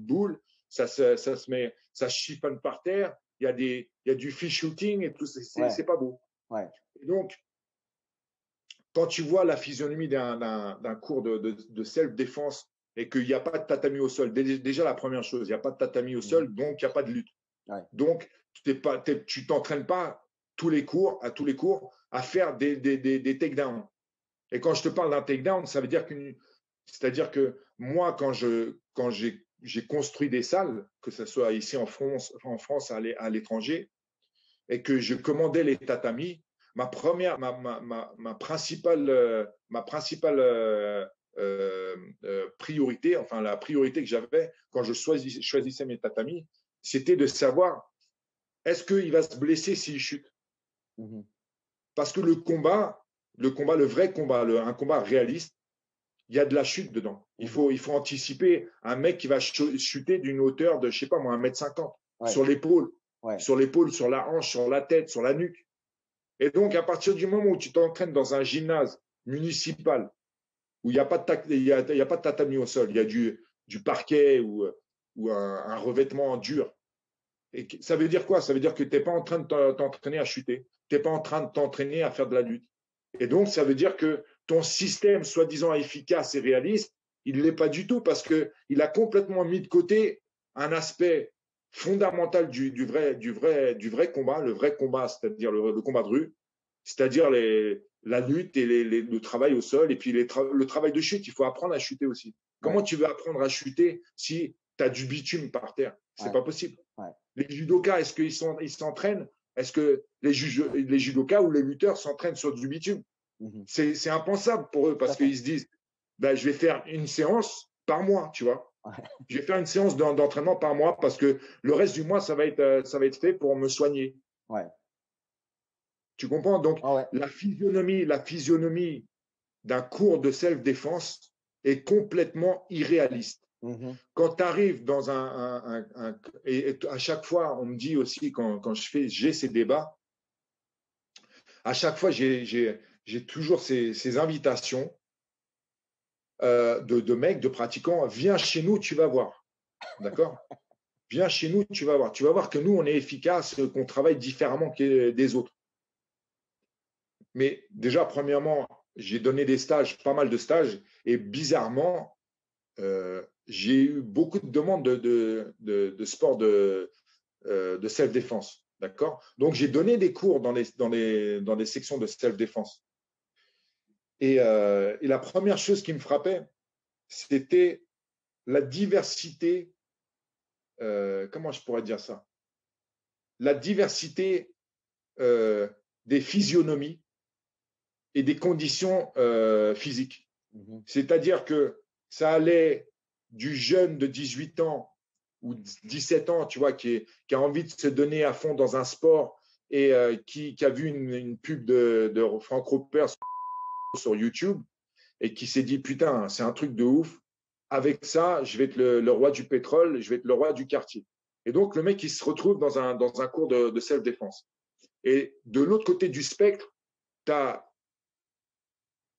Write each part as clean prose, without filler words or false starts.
boule, ça se chiffonne par terre, il y a du fish shooting et tout, c'est pas beau. Ouais. Et donc, quand tu vois la physionomie d'un cours de self-défense et qu'il n'y a pas de tatami au sol, déjà la première chose, il n'y a pas de tatami au sol, donc il n'y a pas de lutte. Ouais. Donc, tu t'entraînes pas à tous les cours à faire des takedowns. Et quand je te parle d'un takedown, ça veut dire c'est-à-dire que moi, quand j'ai construit des salles, que ce soit ici en France à l'étranger, et que je commandais les tatamis, ma principale priorité, enfin la priorité que j'avais quand je choisissais mes tatamis, c'était de savoir est-ce qu'il va se blesser s'il chute. Parce que le vrai combat, un combat réaliste, il y a de la chute dedans. Il faut anticiper un mec qui va chuter d'une hauteur de, je sais pas moi, 1,50 m sur l'épaule, sur la hanche, sur la tête, sur la nuque. Et donc, à partir du moment où tu t'entraînes dans un gymnase municipal, où il n'y a pas de tatami au sol, il y a du parquet ou un revêtement dur. Et ça veut dire quoi? Ça veut dire que tu n'es pas en train de t'entraîner à chuter. Tu n'es pas en train de t'entraîner à faire de la lutte. Et donc, ça veut dire que ton système, soi-disant efficace et réaliste, il ne l'est pas du tout parce qu'il a complètement mis de côté un aspect fondamental du vrai combat, le vrai combat, c'est-à-dire le combat de rue, c'est-à-dire la lutte et le travail au sol et puis le travail de chute. Il faut apprendre à chuter aussi. Comment tu veux apprendre à chuter si tu as du bitume par terre? C'est pas possible. Les judokas, est-ce qu'ils s'entraînent? Est-ce que les judokas ou les lutteurs s'entraînent sur du bitume? C'est impensable pour eux parce qu'ils se disent, ben, je vais faire une séance par mois, tu vois. Je vais faire une séance d'entraînement par mois parce que le reste du mois, ça va être fait pour me soigner. Tu comprends? Donc, la physionomie d'un cours de self-défense est complètement irréaliste. Quand tu arrives dans et à chaque fois, on me dit aussi quand j'ai ces débats, à chaque fois, j'ai toujours ces invitations de mecs, de pratiquants, viens chez nous, tu vas voir. D'accord? Viens chez nous, tu vas voir. Tu vas voir que nous, on est efficace, qu'on travaille différemment que des autres. Mais déjà, premièrement, j'ai donné des stages, pas mal de stages, et bizarrement, j'ai eu beaucoup de demandes de sport de self-défense. D'accord? Donc, j'ai donné des cours dans des sections de self-défense. Et la première chose qui me frappait, c'était la diversité. Comment je pourrais dire ça? La diversité des physionomies et des conditions physiques. C'est-à-dire que ça allait du jeune de 18 ans ou 17 ans, tu vois, qui a envie de se donner à fond dans un sport et qui a vu une pub de Franck Roper sur YouTube et qui s'est dit, putain, c'est un truc de ouf. Avec ça, je vais être le roi du pétrole, je vais être le roi du quartier. Et donc, le mec, il se retrouve dans un cours de self-défense. Et de l'autre côté du spectre, tu as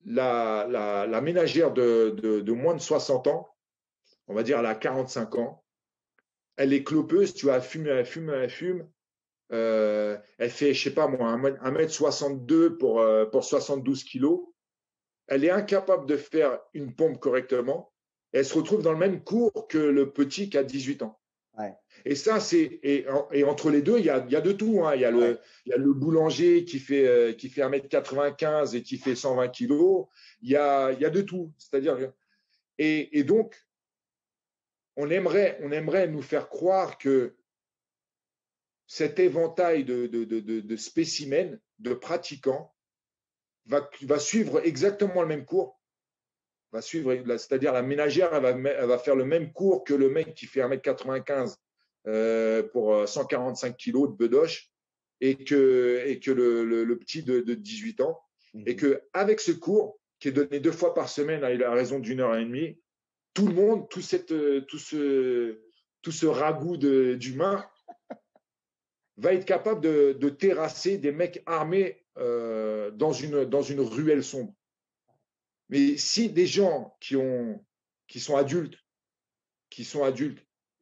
la ménagère de moins de 60 ans, on va dire elle a 45 ans, elle est clopeuse, tu vois, elle fume, elle fait, je sais pas moi, 1m62 pour 72 kilos, elle est incapable de faire une pompe correctement, elle se retrouve dans le même cours que le petit qui a 18 ans. Et ça, et entre les deux, il y a de tout. Hein. Il y a le boulanger qui fait 1m95 et qui fait 120 kilos. Il y a de tout. C'est-à-dire, et donc, on aimerait nous faire croire que cet éventail de spécimens, de pratiquants, va suivre exactement le même cours. C'est-à-dire la ménagère, elle va faire le même cours que le mec qui fait 1m95 pour 145 kilos de bedoche et que le petit de 18 ans. Et qu'avec ce cours, qui est donné 2 fois par semaine à raison d'1h30, tout le monde, tout ce ragoût d'humains va être capable de terrasser des mecs armés dans une ruelle sombre. Mais si des gens qui sont adultes,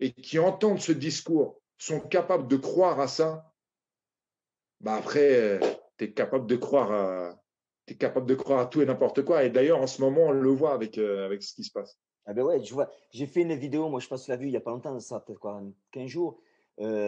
et qui entendent ce discours sont capables de croire à ça, bah après, tu es capable de croire à tout et n'importe quoi. Et d'ailleurs, en ce moment, on le voit avec ce qui se passe. Ah ben ouais, je vois. J'ai fait une vidéo, moi je pense que tu l'as vu il n'y a pas longtemps, ça peut-être quoi, 15 jours,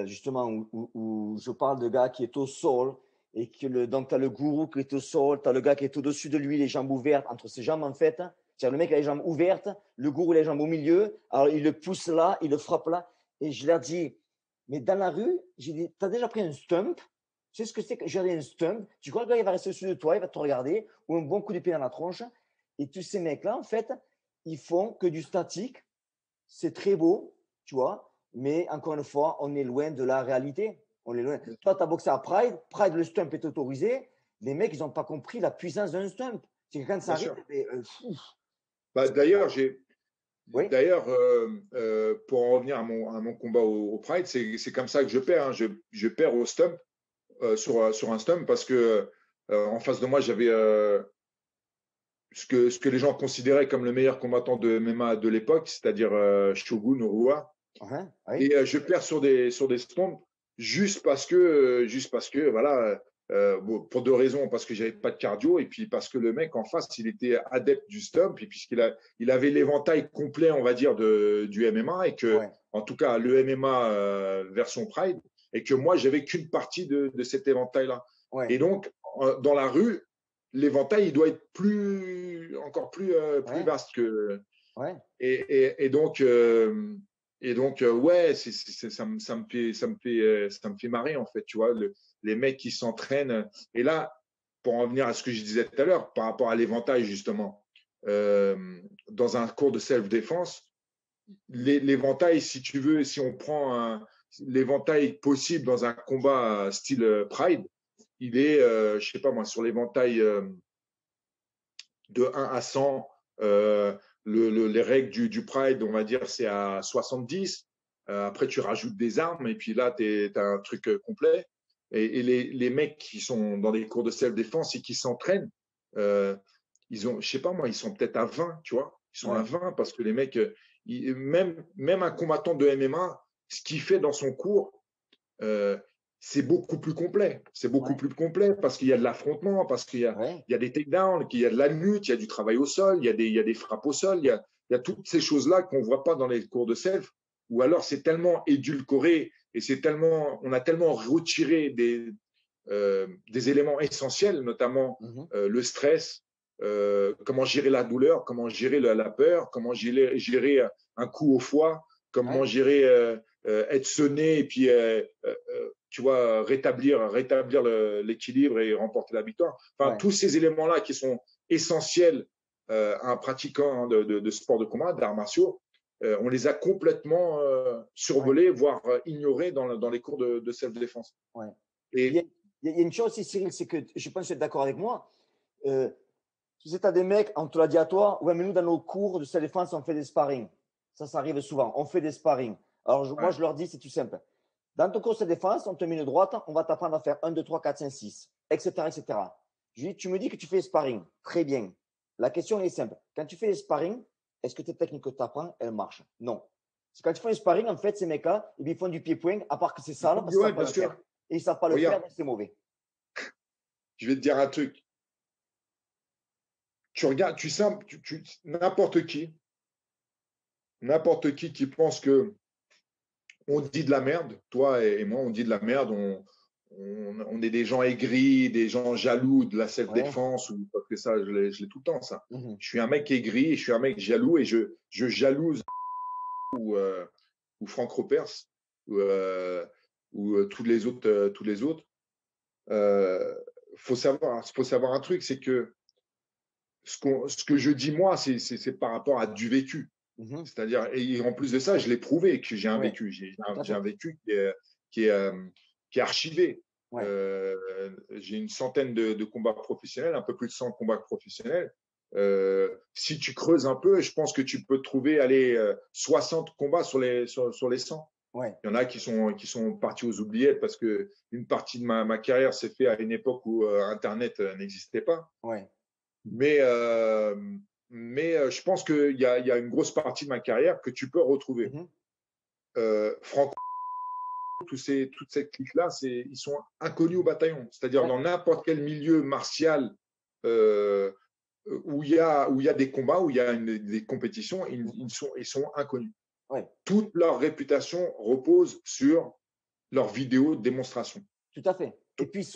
justement, où je parle de gars qui est au sol et donc tu as le gourou qui est au sol, tu as le gars qui est au-dessus de lui, les jambes ouvertes, entre ses jambes en fait. C'est-à-dire le mec a les jambes ouvertes, le gourou a les jambes au milieu, alors il le pousse là, il le frappe là. Et je leur dis, mais dans la rue, j'ai dit, tu as déjà pris un stump? Tu sais ce que c'est que j'ai un stump? Tu crois que le gars il va rester au-dessus de toi, il va te regarder, ou un bon coup d'épée dans la tronche? Et tous ces mecs-là, en fait, ils font que du statique. C'est très beau, tu vois, mais encore une fois, on est loin de la réalité. On est loin. Toi, tu as boxé à Pride. Pride, le stump est autorisé. Les mecs, ils n'ont pas compris la puissance d'un stump. C'est que quand ça Bien arrive, sûr. fou. Bah, d'ailleurs, Oui. pour en revenir à mon combat au Pride, c'est comme ça que je perds. Hein. Je perds au stump, sur un stump, parce que en face de moi, j'avais ce que les gens considéraient comme le meilleur combattant de MMA de l'époque, c'est-à-dire Shogun Rua. Oui. Et je perds sur des stomps juste parce que voilà, bon, pour deux raisons, parce que j'avais pas de cardio et puis parce que le mec en face, il était adepte du stomp et il avait l'éventail complet, on va dire, du MMA, et que, Ouais. en tout cas, le MMA version Pride, et que moi, j'avais qu'une partie de cet éventail-là. Ouais. Et donc, dans la rue, l'éventail, il doit être encore plus Ouais. vaste que. Ouais. Et donc, ouais, ça me fait marrer, en fait, tu vois, les mecs qui s'entraînent. Et là, pour en venir à ce que je disais tout à l'heure, par rapport à l'éventail, justement, dans un cours de self-défense, l'éventail, si tu veux, si on prend l'éventail possible dans un combat style Pride, il est, je sais pas moi, sur l'éventail de 1 à 100, les règles du Pride, on va dire, c'est à 70. Après, tu rajoutes des armes et puis là, tu as un truc complet. Et les mecs qui sont dans des cours de self-défense et qui s'entraînent, ils ont, je sais pas moi, ils sont peut-être à 20, tu vois. Ils sont à Ouais. 20 parce que les mecs, même un combattant de MMA, ce qu'il fait dans son cours, euh, c'est beaucoup plus complet. C'est beaucoup Ouais. plus complet parce qu'il y a de l'affrontement, parce Ouais. il y a des takedowns, qu'il y a de la lutte, il y a du travail au sol, il y a des frappes au sol, il y a toutes ces choses-là qu'on ne voit pas dans les cours de self, ou alors c'est tellement édulcoré et on a tellement retiré des éléments essentiels, notamment Mhm. le stress, comment gérer la douleur, comment gérer la peur, comment gérer un coup au foie, comment Ouais. gérer être sonné et puis tu vois rétablir l'équilibre et remporter la victoire. Enfin, Ouais. tous ces éléments-là qui sont essentiels à un pratiquant, hein, de sport de combat, d'arts martiaux, on les a complètement Ouais. survolés, voire ignorés dans les cours de self-défense. Ouais. Il y a, Et il y a une chose aussi, Cyril, c'est que je pense que tu es d'accord avec moi. Euh, Tu sais, tu as des mecs, on te l'a dit à toi, ouais, mais nous, dans nos cours de self-défense, on fait des sparring. Ça arrive souvent. On fait des sparring. Alors, moi, ouais, je leur dis, c'est tout simple. Dans ton cours de self-défense, on te met une droite, on va t'apprendre à faire 1, 2, 3, 4, 5, 6, etc., etc. Je dis, tu me dis que tu fais des sparring. Très bien. La question est simple. Quand tu fais des sparring, est-ce que tes techniques que tu apprends, elles marchent? Non. C'est quand tu fais des sparring, en fait, ces mecs-là, ils font du pied-point, à part que c'est sale, parce qu'ils ne ouais, savent pas bien le faire. sûr. Et ils ne savent pas le faire, Regarde, donc c'est mauvais. je vais te dire un truc. Tu regardes, n'importe qui pense que on dit de la merde, toi et moi, on dit de la merde, on est des gens aigris, des gens jaloux de la Ouais. self-défense, ou parce que ça, je l'ai tout le temps, ça. Mhm. Je suis un mec aigri, je suis un mec jaloux et je jalouse ou Franck Ropers ou tous les autres. Euh, faut savoir un truc, c'est que ce que je dis moi, c'est par rapport à du vécu. Mhm. C'est-à-dire, et en plus de ça, je l'ai prouvé que j'ai un Ouais. vécu. Tout à J'ai un fait. vécu qui est, qui est archivé. Ouais. J'ai une centaine de combats professionnels, un peu plus de 100 combats professionnels. Si tu creuses un peu, je pense que tu peux trouver aller 60 combats sur les 100. Ouais. Il y en a qui sont partis aux oubliettes parce que une partie de ma carrière s'est faite à une époque où Internet n'existait pas. Ouais. Mais, euh, je pense qu'il y a une grosse partie de ma carrière que tu peux retrouver. Mhm. Franco, toute cette clique-là, ils sont inconnus au bataillon. C'est-à-dire dans n'importe quel milieu martial où il y a des combats, où il y a des compétitions, ils sont inconnus. Ouais. Toute leur réputation repose sur leurs vidéos de démonstration. Tout à fait. Et puis,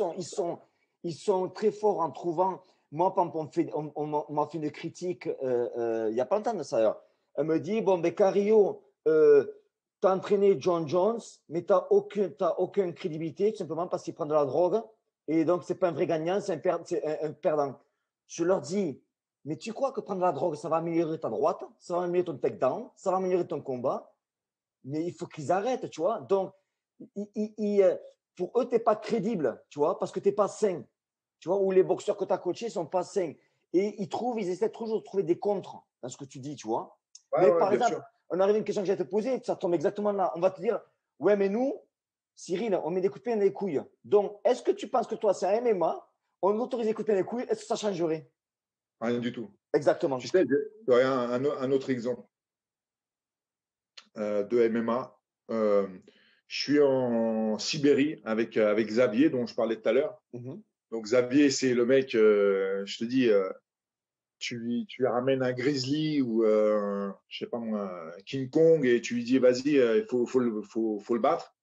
ils sont très forts en trouvant. Moi, quand on m'a fait une critique il n'y a pas longtemps de ça, d'ailleurs. Elle me dit, bon, ben, Carrillo, tu as entraîné John Jones, mais tu n'as aucune crédibilité, tout simplement parce qu'il prend de la drogue. Et donc, ce n'est pas un vrai gagnant, c'est un perdant. Je leur dis, mais tu crois que prendre de la drogue, ça va améliorer ta droite, ça va améliorer ton takedown, ça va améliorer ton combat, mais il faut qu'ils arrêtent, tu vois. Donc, pour eux, tu n'es pas crédible, tu vois, parce que tu n'es pas sain, tu vois, ou les boxeurs que tu as coachés ne sont pas sains. Et ils essaient toujours de trouver des contres dans ce que tu dis, tu vois. Mais par exemple, on arrive à une question que j'ai à te poser, ça tombe exactement là. On va te dire, ouais, mais nous, Cyril, on met des coups de pied dans les couilles. Donc, est-ce que tu penses que toi, c'est un MMA, on autorise des coups de pied dans les couilles, est-ce que ça changerait? Rien du tout. Exactement. Tu sais, il y a un autre exemple de MMA. Je suis en Sibérie avec Xavier, dont je parlais tout à l'heure. Donc, Xavier, c'est le mec, je te dis, tu lui ramènes un grizzly ou, je sais pas moi, King Kong et tu lui dis, vas-y, il faut le battre.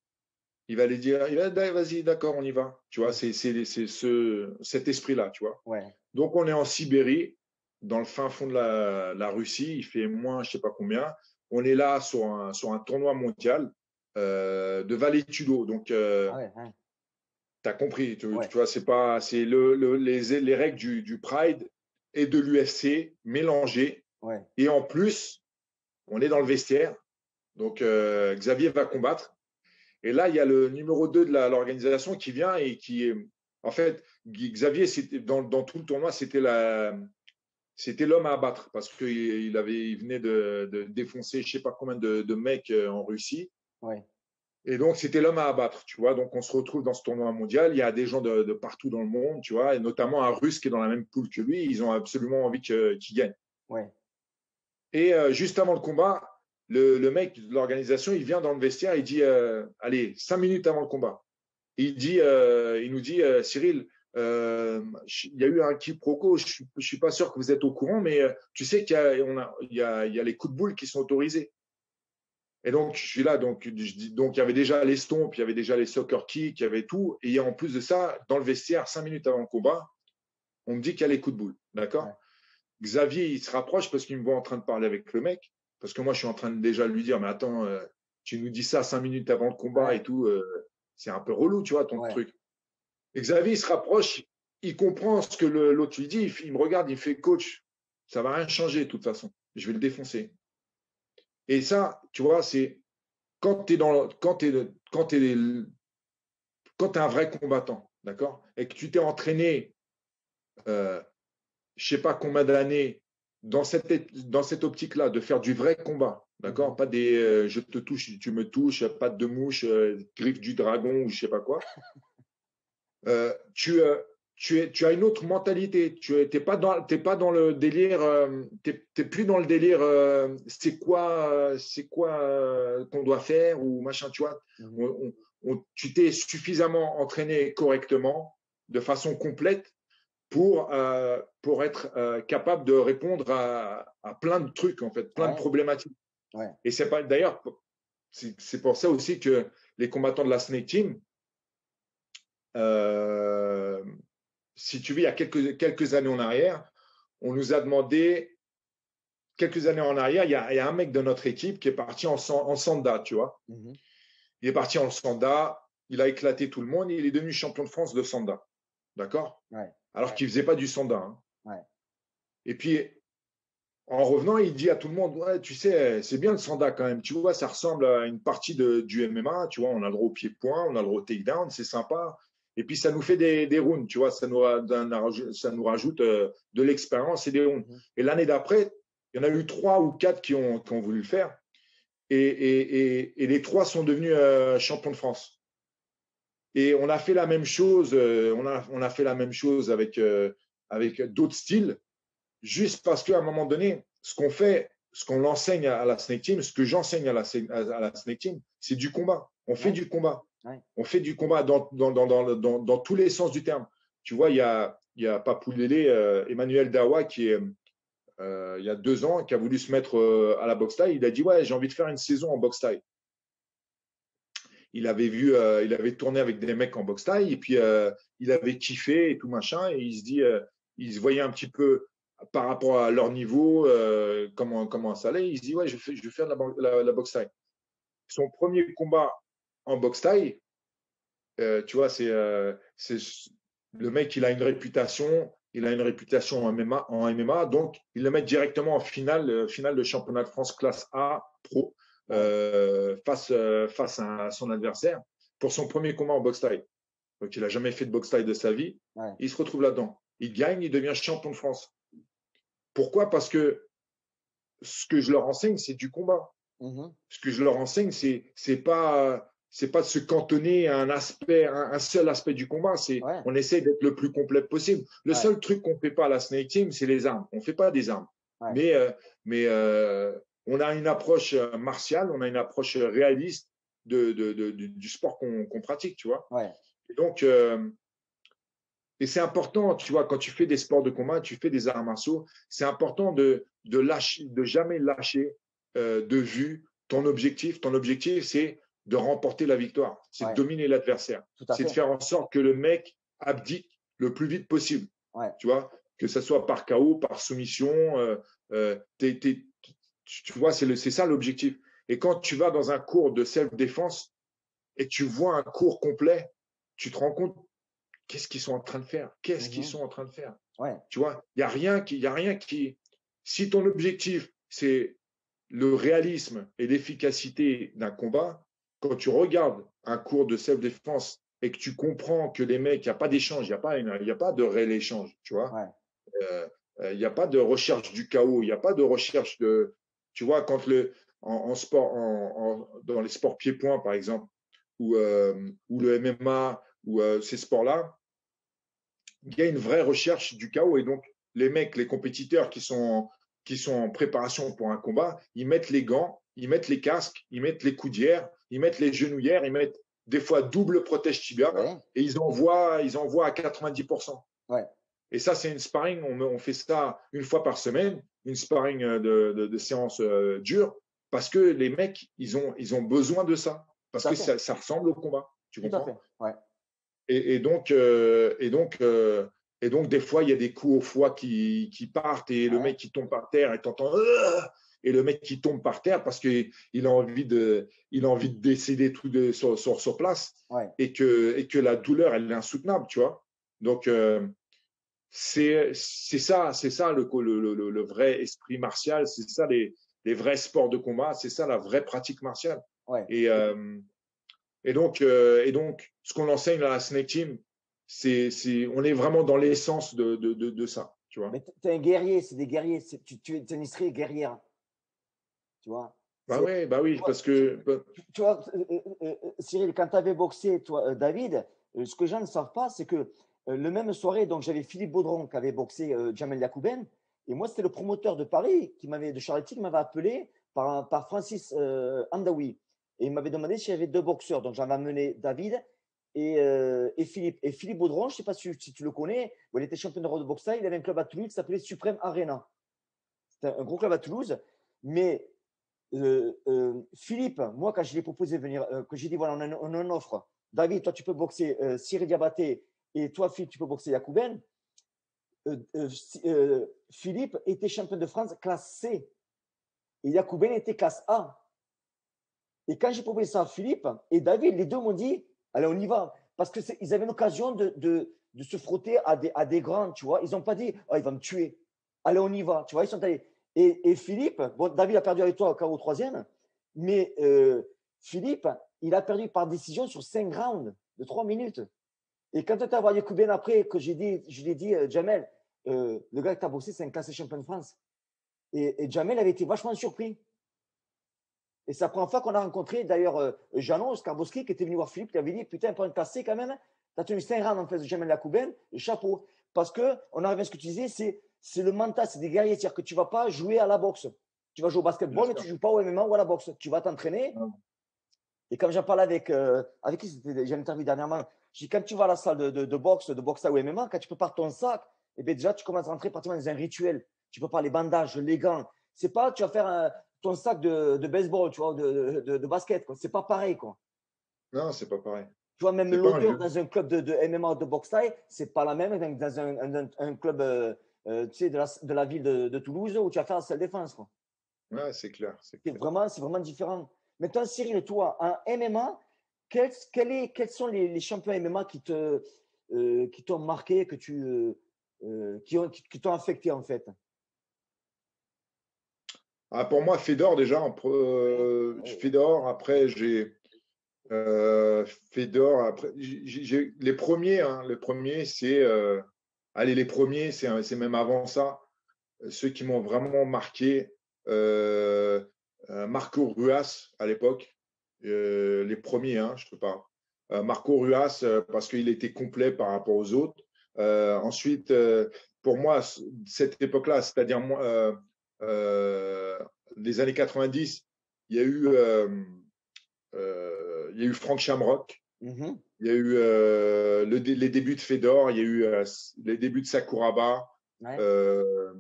Il va lui dire, vas-y, d'accord, on y va. Tu vois, c'est cet esprit-là, tu vois. Ouais. Donc, on est en Sibérie, dans le fin fond de la Russie. Il fait moins, je sais pas combien. On est là sur un tournoi mondial de Vale-Tudo. Donc, tu as compris. Tu vois, c'est les règles du Pride et de l'UFC mélangées. Ouais. Et en plus, on est dans le vestiaire. Donc, Xavier va combattre. Et là, il y a le numéro 2 de l'organisation qui vient et qui, en fait, Xavier, dans tout le tournoi, c'était l'homme à abattre parce qu'il venait de défoncer je ne sais pas combien de mecs en Russie. Ouais. Et donc, c'était l'homme à abattre, tu vois. Donc, on se retrouve dans ce tournoi mondial. Il y a des gens de partout dans le monde, tu vois, et notamment un Russe qui est dans la même poule que lui. Ils ont absolument envie qu'il gagne. Ouais. Et juste avant le combat, le mec de l'organisation, il vient dans le vestiaire, il dit allez, 5 minutes avant le combat. Il nous dit Cyril, il y a eu un quiproquo, je suis pas sûr que vous êtes au courant, mais tu sais qu'il y a les coups de boule qui sont autorisés. Et donc, je suis là, donc il y avait déjà les stompes, il y avait déjà les soccer kicks, il y avait tout. Et en plus de ça, dans le vestiaire, 5 minutes avant le combat, on me dit qu'il y a les coups de boule. D'accord. Ouais. Xavier, il se rapproche parce qu'il me voit en train de parler avec le mec. Parce que moi, je suis en train de déjà lui dire, mais attends, tu nous dis ça 5 minutes avant le combat et tout, c'est un peu relou, tu vois, ton truc. Et Xavier, il se rapproche, il comprend ce que l'autre lui dit, il me regarde, il fait, coach, ça va rien changer de toute façon, je vais le défoncer. Et ça, tu vois, c'est quand tu es un vrai combattant, d'accord, et que tu t'es entraîné, je sais pas combien d'années dans cette optique-là, de faire du vrai combat, d'accord, pas des je te touche, tu me touches, patte de mouche, griffe du dragon ou je sais pas quoi. Tu as une autre mentalité. Tu n'es pas dans le délire. T'es plus dans le délire. C'est quoi qu'on doit faire ou machin. Tu vois. Tu t'es suffisamment entraîné correctement, de façon complète, pour être capable de répondre à plein de trucs en fait, plein de problématiques. Ouais. Et c'est pas d'ailleurs. C'est pour ça aussi que les combattants de la Snake Team. Si tu veux, il y a quelques années en arrière, on nous a demandé, quelques années en arrière, il y a un mec de notre équipe qui est parti en Sanda, tu vois. Il est parti en Sanda, il a éclaté tout le monde, il est devenu champion de France de Sanda. D'accord. Alors qu'il ne faisait pas du Sanda. Hein. Et puis, en revenant, il dit à tout le monde, ouais, tu sais, c'est bien le Sanda quand même. Tu vois, ça ressemble à une partie du MMA. Tu vois, on a le droit au pied-point, on a le droit au takedown, c'est sympa. Et puis, ça nous fait des rounds, tu vois, ça nous rajoute de l'expérience et des rounds. Et l'année d'après, il y en a eu 3 ou 4 qui ont voulu le faire. Et les 3 sont devenus champions de France. Et on a fait la même chose, on a fait la même chose avec d'autres styles, juste parce qu'à un moment donné, ce qu'on fait, ce qu'on enseigne à la Snake Team, ce que j'enseigne à la Snake Team, c'est du combat. On fait du combat. On fait du combat dans tous les sens du terme. Tu vois, il y a Papoulélé, Emmanuel Dawa, qui est, il y a 2 ans, qui a voulu se mettre à la boxe taille. Il a dit, ouais, j'ai envie de faire une saison en boxe taille. Il avait tourné avec des mecs en boxe taille, et puis il avait kiffé et tout machin, et il se voyait un petit peu par rapport à leur niveau, comment ça allait. Il se dit, ouais, je vais faire la boxe taille. Son premier combat en boxe taille, tu vois, c'est le mec, il a une réputation en MMA, donc il le met directement en finale de championnat de France classe A pro face à son adversaire pour son premier combat en boxe taille. Donc il n'a jamais fait de boxe taille de sa vie. Il se retrouve là-dedans. Il gagne, il devient champion de France. Pourquoi? Parce que ce que je leur enseigne, c'est du combat. Ce que je leur enseigne, c'est pas de se cantonner à un seul aspect du combat. On essaie d'être le plus complet possible. Le seul truc qu'on fait pas à la Snake Team, c'est les armes. On fait pas des armes. Mais on a une approche martiale, on a une approche réaliste du sport qu'on pratique, tu vois. Et donc, et c'est important, tu vois, quand tu fais des sports de combat, tu fais des arts martiaux, c'est important de jamais lâcher de vue ton objectif. Ton objectif, c'est de remporter la victoire, c'est de dominer l'adversaire, c'est de faire en sorte que le mec abdique le plus vite possible. Tu vois, que ce soit par KO, par soumission, tu vois, c'est ça l'objectif. Et quand tu vas dans un cours de self-défense et tu vois un cours complet, tu te rends compte qu'est-ce qu'ils sont en train de faire. Qu'ils sont en train de faire. Tu vois, il n'y a rien qui. Si ton objectif, c'est le réalisme et l'efficacité d'un combat, quand tu regardes un cours de self-défense et que tu comprends que les mecs, il n'y a pas d'échange, il n'y a pas de réel échange, tu vois. Il n'y a pas de recherche du chaos, il n'y a pas de recherche de. Tu vois, quand en sport, dans les sports pieds-points, par exemple, ou le MMA, ou ces sports-là, il y a une vraie recherche du chaos. Et donc, les mecs, les compétiteurs qui sont en préparation pour un combat, ils mettent les gants, ils mettent les casques, ils mettent les coudières, ils mettent les genouillères, ils mettent des fois double protège tibia et ils envoient à 90%. Et ça, c'est une sparring. On fait ça une fois par semaine, une sparring de séance dure, parce que les mecs, ils ont besoin de ça. Parce que ça ressemble au combat. Tu comprends? Et donc, des fois, il y a des coups au foie qui partent et le mec qui tombe par terre et t'entends et le mec qui tombe par terre parce qu'il a envie de décéder sur place et que la douleur, elle est insoutenable, tu vois. Donc, c'est ça le vrai esprit martial, c'est ça les vrais sports de combat, c'est ça la vraie pratique martiale. Et donc, ce qu'on enseigne à la Snake Team, on est vraiment dans l'essence de ça, tu vois. Mais tu es un guerrier, c'est des guerriers. Tu es une esprit guerrière, tu vois. Bah oui, parce que… Tu vois, Cyril, quand tu avais boxé, toi, David, ce que les gens ne savent pas, c'est que le même soirée, donc j'avais Philippe Baudron qui avait boxé Jamel Yacouben, et moi, c'était le promoteur de Paris, de Charletti, qui m'avait appelé par Francis Andaoui. Et il m'avait demandé s'il y avait 2 boxeurs. Donc, j'avais amené David et Philippe. Et Philippe Baudron, je ne sais pas si tu le connais, il était champion d'Europe de boxe taille, il avait un club à Toulouse qui s'appelait Suprême Arena. C'était un gros club à Toulouse. Mais Philippe, moi, quand je lui ai proposé de venir, que j'ai dit, voilà, on a une offre. David, toi, tu peux boxer Cyril Diabaté et toi, Philippe, tu peux boxer Yacouben. Philippe était champion de France classe C et Yacouben était classe A. Et quand j'ai proposé ça à Philippe et David, les deux m'ont dit, allez, on y va. Parce qu'ils avaient l'occasion de se frotter à des grands, tu vois. Ils n'ont pas dit, oh, il va me tuer. Allez, on y va. Tu vois, ils sont allés. Et Philippe, bon, David a perdu avec toi au 3e, mais Philippe, il a perdu par décision sur 5 rounds de 3 minutes. Et quand tu as vu Yacouben après, que je lui ai dit, Jamel, le gars que tu as bossé, c'est un classé champion de France. Et Jamel avait été vachement surpris. Et c'est la première fois qu'on a rencontré, d'ailleurs, Janon Skarboski, qui était venu voir Philippe, qui avait dit, putain, pour un classé quand même, tu as tenu 5 rounds en face de Jamel Yacouben, et chapeau. Parce qu'on arrive à ce que tu disais, c'est le mental, c'est des guerriers. C'est-à-dire que tu ne vas pas jouer à la boxe. Tu vas jouer au basketball, mais tu ne joues pas au MMA ou à la boxe. Tu vas t'entraîner. Ouais. Et comme j'en parlais avec qui j'ai une interview dernièrement, je dis quand tu vas à la salle de boxe à ou MMA, quand tu prépares ton sac, eh bien déjà, tu commences à rentrer pratiquement dans un rituel. Tu prépares les bandages, les gants. C'est pas, tu vas faire ton sac de baseball, tu vois, de basket. Ce n'est pas pareil, quoi. Non, c'est pas pareil. Tu vois, même C'est pas un l'odeur jeu. dans un club de MMA ou de boxe taille, c'est pas la même que dans un club tu sais, de la ville de Toulouse où tu vas faire la salle défense, quoi. Ouais, c'est clair, c'est C'est clair. vraiment différent. Maintenant, Cyril, toi, en MMA, quels sont les champions MMA qui t'ont marqué, qui t'ont affecté, en fait? Ah, pour moi, Fedor, déjà, Fedor, après, Fedor, après, les premiers, hein, c'est, allez, les premiers, c'est même avant ça, ceux qui m'ont vraiment marqué, Marco Ruas à l'époque, les premiers, hein, je ne sais pas. Marco Ruas, parce qu'il était complet par rapport aux autres. Ensuite, pour moi, cette époque-là, c'est-à-dire les années 90, il y a eu, il y a eu Frank Shamrock, Mhm. il y a eu les débuts de Fedor, il y a eu les débuts de Sakuraba. Ouais, Euh,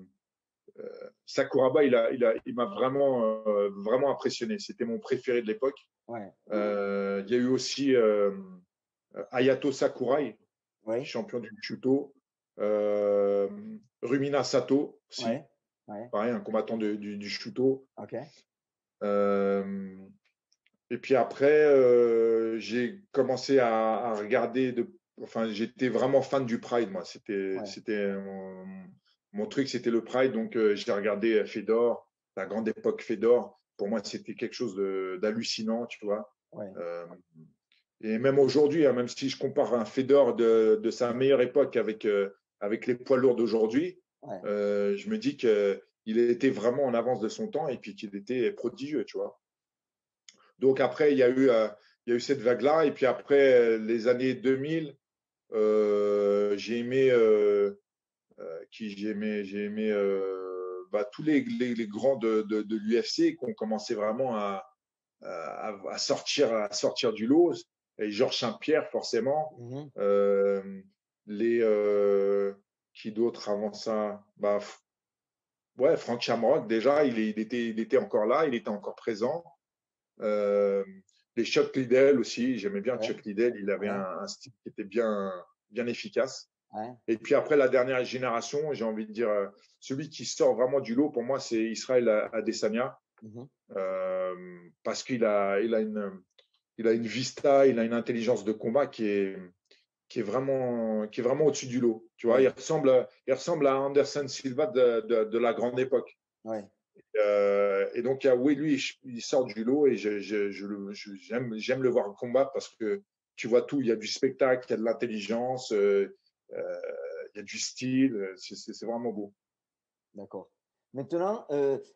Sakuraba, il m'a vraiment impressionné. C'était mon préféré de l'époque. ouais, Il y a eu aussi Hayato Sakurai, ouais, champion du Chuto. Euh, Rumina Sato aussi, ouais, ouais. pareil, un combattant du Chuto. OK. Euh, et puis après, j'ai commencé à regarder. Enfin, j'étais vraiment fan du Pride, moi. Ouais, C'était mon truc, c'était le Pride. Donc, j'ai regardé Fedor, la grande époque Fedor. Pour moi, c'était quelque chose d'hallucinant, tu vois. ouais, Euh, et même aujourd'hui, hein, même si je compare un Fedor de sa meilleure époque avec les poids lourds d'aujourd'hui, ouais. je me dis qu'il était vraiment en avance de son temps et puis qu'il était prodigieux, tu vois. Donc après, il y a eu cette vague-là. Et puis après, les années 2000, j'ai aimé, j'ai aimé tous les grands de l'UFC qui ont commencé vraiment à sortir du lot. Et Georges Saint-Pierre, forcément. Mhm. Euh, les, qui d'autre avant ça? Ouais, Frank Shamrock, déjà, il était encore là, il était encore présent. Euh, les Chuck Liddell aussi, j'aimais bien Ouais, Chuck Liddell, il avait ouais, un style qui était bien efficace. ouais. Et puis après, la dernière génération, j'ai envie de dire, celui qui sort vraiment du lot pour moi, c'est Israël Adesanya, Mhm. parce il a une vista, il a une intelligence de combat qui est vraiment au-dessus du lot. Tu vois, Ouais, il ressemble à Anderson Silva de la grande époque. ouais. Et donc, oui, lui, il sort du lot et j'aime le voir combattre parce que tu vois tout. Il y a du spectacle, il y a de l'intelligence, il y a du style. C'est vraiment beau. D'accord. Maintenant,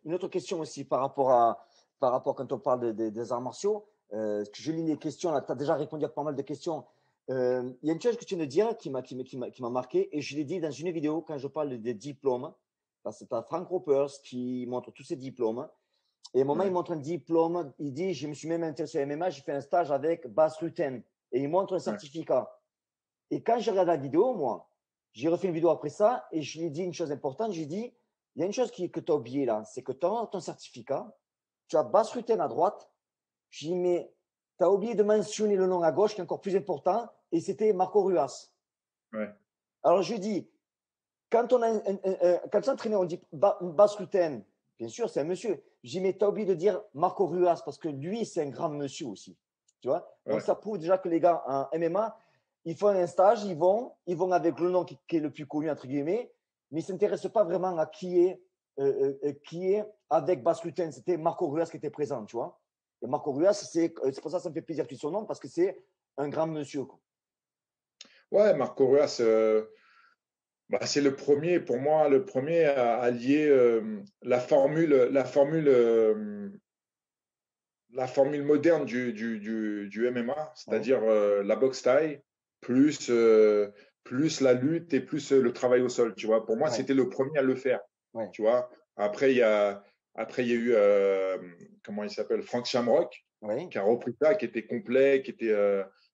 une autre question aussi par rapport quand on parle des arts martiaux. Que je lis les questions, tu as déjà répondu à pas mal de questions. Il y a une chose que tu viens de dire qui m'a marqué, et je l'ai dit dans une vidéo quand je parle des diplômes, parce que tu as Frank Ropers qui montre tous ses diplômes. Et à un moment, il Ouais, montre un diplôme, il dit, je me suis même intéressé au MMA, j'ai fait un stage avec Bas Rutten, et il montre un ouais, certificat. Et quand j'ai regardé la vidéo, moi, j'ai refait une vidéo après ça et je lui ai dit une chose importante. J'ai dit, il y a une chose que tu as oublié là, c'est que tu as ton certificat, tu as Basruten à droite. Je lui ai dit, mais tu as oublié de mentionner le nom à gauche qui est encore plus important et c'était Marco Ruas. ouais, Alors je lui ai dit, quand on s'entraînait, on dit Basruten, bien sûr, c'est un monsieur. Je lui ai dit, mais tu as oublié de dire Marco Ruas parce que lui, c'est un grand monsieur aussi. Tu vois. Donc ouais. ça prouve déjà que les gars en MMA, ils font un stage, ils vont avec le nom qui est le plus connu, entre guillemets, mais ils ne s'intéressent pas vraiment à qui est avec Basruten. C'était Marco Ruas qui était présent, tu vois. Et Marco Ruas, c'est pour ça que ça me fait plaisir qu'il son nom, parce que c'est un grand monsieur, quoi. Ouais, Marco Ruas, c'est le premier, pour moi, le premier à lier la formule moderne du MMA, Ouais, c'est-à-dire la boxe thaï, plus, plus la lutte et plus le travail au sol. Tu vois, pour moi, ouais, c'était le premier à le faire. ouais, Tu vois, après, Après, il y a eu, comment il s'appelle, Frank Shamrock, Oui. qui a repris ça, qui était complet, qui était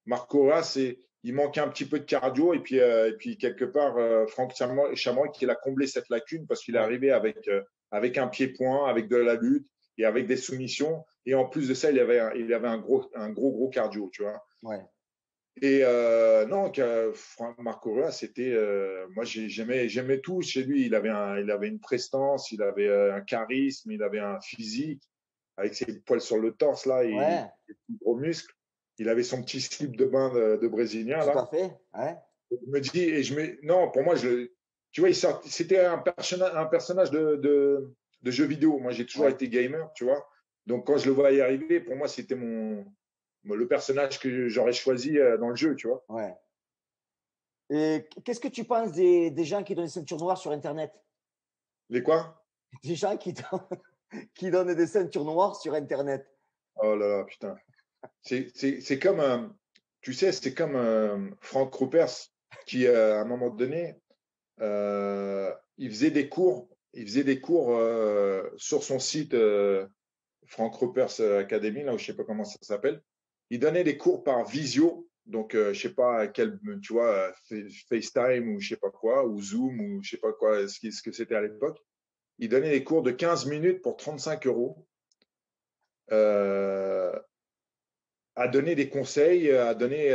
Marco Ruas, il manquait un petit peu de cardio. Et puis quelque part, Frank Shamrock, il a comblé cette lacune parce qu'il est Ouais. arrivé avec un pied-point, avec de la lutte et avec des soumissions. Et en plus de ça, il avait un gros cardio, tu vois. Ouais. Et non, Marco Ruas, c'était. Moi, j'aimais tout chez lui. Il avait une prestance, il avait un charisme, il avait un physique, avec ses poils sur le torse, là, et Ouais. des petits gros muscles. Il avait son petit slip de bain de Brésilien, Tout à là. fait. Ouais. Je me dis, non, pour moi, tu vois, c'était un personnage de jeu vidéo. Moi, j'ai toujours Ouais. été gamer, tu vois. Donc, quand je le voyais arriver, pour moi, c'était le personnage que j'aurais choisi dans le jeu, tu vois. Ouais. Et qu'est-ce que tu penses des gens qui donnent des ceintures noires sur Internet? Les quoi? Des gens qui donnent des ceintures noires sur Internet. Oh là là, putain. C'est comme, tu sais, c'est comme Frank Ruppers qui, à un moment donné, il faisait des cours sur son site Frank Ruppers Academy, là où je sais pas comment ça s'appelle. Il donnait des cours par visio, donc je sais pas quel, tu vois, FaceTime ou je sais pas quoi, ou Zoom ou je sais pas quoi, ce que c'était à l'époque. Il donnait des cours de 15 minutes pour 35 euros. Euh, à donner des conseils, à donner,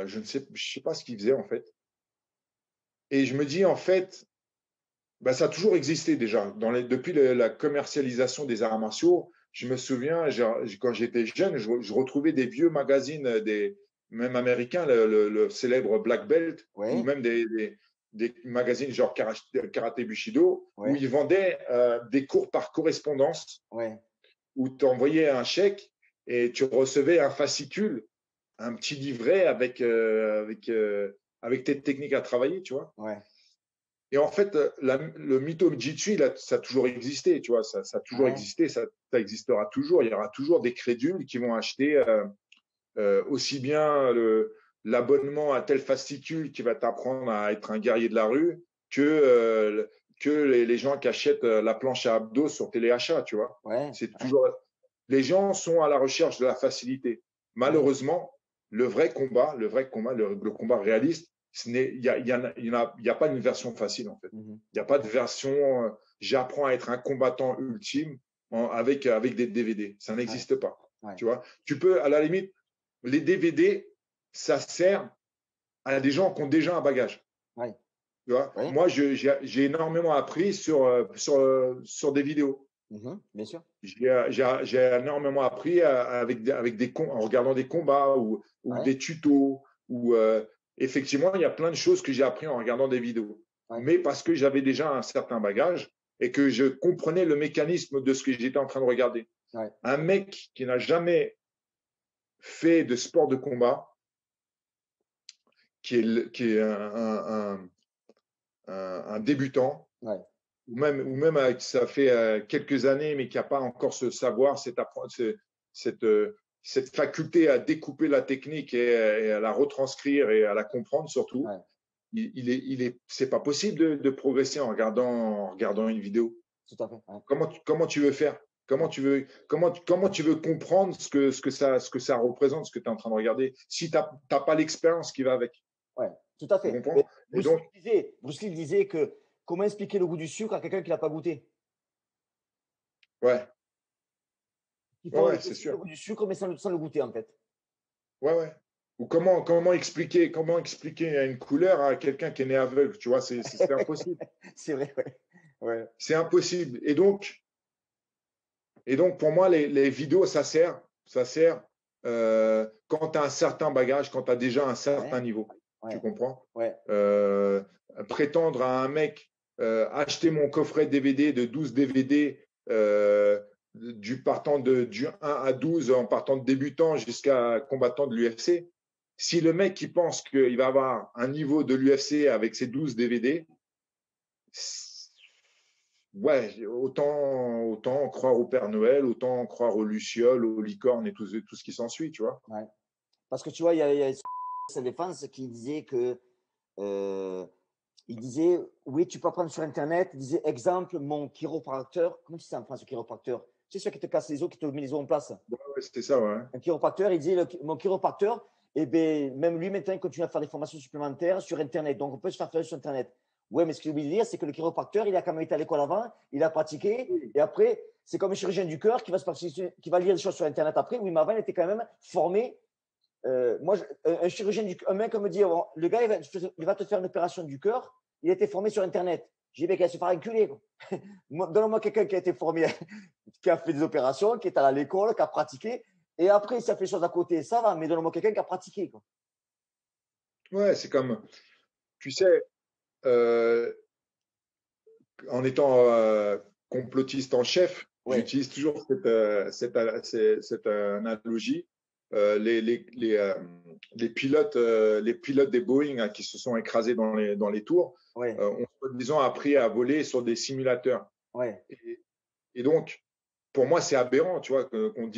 je sais pas ce qu'il faisait en fait. Et je me dis en fait, bah, ça a toujours existé déjà. Depuis la commercialisation des arts martiaux, je me souviens, quand j'étais jeune, je retrouvais des vieux magazines, même américains, le célèbre Black Belt, ou Oui. même des magazines genre Karate Bushido, où Oui. ils vendaient des cours par correspondance, Oui. où tu envoyais un chèque et tu recevais un fascicule, un petit livret avec tes techniques à travailler, tu vois. Ouais. Et en fait, le Mito Jitsu, ça a toujours existé, tu vois, ça a toujours Ouais. existé, ça existera toujours. Il y aura toujours des crédules qui vont acheter aussi bien l'abonnement à tel fascicule qui va t'apprendre à être un guerrier de la rue que les gens qui achètent la planche à abdos sur téléachat, tu vois. Ouais. C'est Ouais. toujours. Les gens sont à la recherche de la facilité. Ouais. Malheureusement, le combat réaliste, il y a pas une version facile en fait. Mhm. Il n'y a pas de version. J'apprends à être un combattant ultime avec des DVD. Ça Ouais. n'existe pas. Ouais. Tu vois. Tu peux à la limite les DVD, ça sert à des gens qui ont déjà un bagage. Ouais. Tu vois. Ouais. Moi, j'ai énormément appris sur des vidéos. Mhm. Bien sûr. J'ai énormément appris en regardant des combats ou Ouais. des tutos. Effectivement, il y a plein de choses que j'ai appris en regardant des vidéos. Ouais. Mais parce que j'avais déjà un certain bagage et que je comprenais le mécanisme de ce que j'étais en train de regarder. Ouais. Un mec qui n'a jamais fait de sport de combat, qui est un débutant, Ouais. ou même ça fait quelques années, mais qui n'a pas encore ce savoir, cette, cette faculté à découper la technique et à la retranscrire et à la comprendre surtout, Ouais. c'est pas possible de progresser en regardant une vidéo. Tout à fait. Ouais. Comment tu veux faire? Ouais. Comment tu veux comprendre ce que ça représente, ce que tu es en train de regarder, si tu n'as pas l'expérience qui va avec? Ouais. Tout à Tu fait. Mais comprends? Et donc, Bruce Lee disait que comment expliquer le goût du sucre à quelqu'un qui l'a pas goûté? ouais, ouais, Il ouais, faut c'est expliquer le sûr. goût du sucre, mais sans le goûter, en fait. Ouais, ouais. Ou comment expliquer une couleur à quelqu'un qui est né aveugle, tu vois, c'est impossible. C'est vrai, ouais. Ouais. C'est impossible. Et donc, pour moi, les vidéos, ça sert quand tu as un certain bagage, quand tu as déjà un certain Ouais. niveau. Tu Ouais. comprends? Ouais. Euh, Prétendre à un mec, acheter mon coffret DVD de 12 DVD, du 1 à 12, en partant de débutant jusqu'à combattant de l'UFC. Si le mec qui pense qu'il va avoir un niveau de l'UFC avec ses 12 DVD, ouais, autant croire au Père Noël, autant croire aux Lucioles, aux licornes et tout ce qui s'ensuit, tu vois. Ouais. Parce que tu vois, il y a sa défense qui disait que euh, Il disait, oui, tu peux apprendre sur Internet. Il disait, exemple, mon chiropracteur. Comment tu dis ça en France, le chiropracteur? Tu sais, celui qui te casse les os, qui te met les os en place. Ouais, c'était ça, ouais. Un chiropracteur, il disait, mon chiropracteur, eh ben, même lui, maintenant, il continue à faire des formations supplémentaires sur Internet. Donc, on peut se faire sur Internet. Oui, mais ce qu'il oublie de dire, c'est que le chiropracteur, il a quand même été à l'école avant, il a pratiqué. Et après, c'est comme un chirurgien du cœur qui va lire des choses sur Internet après. Oui, mais avant, il était quand même formé. Moi, un chirurgien un mec me dit, oh, le gars, il va te faire une opération du cœur. Il a été formé sur Internet. J'ai dit, mais qu'il va se faire enculer. Donne-moi quelqu'un qui a été formé, qui a fait des opérations, qui est allé à l'école, qui a pratiqué. Et après, ça fait des choses à côté, ça va, mais donne-moi quelqu'un qui a pratiqué. Quoi. Ouais, c'est comme, tu sais, en étant complotiste en chef, Ouais, j'utilise toujours cette analogie. Les pilotes des Boeing hein, qui se sont écrasés dans les tours ouais, ont, disons, appris à voler sur des simulateurs. ouais, Et donc, pour moi, c'est aberrant, tu vois, qu'on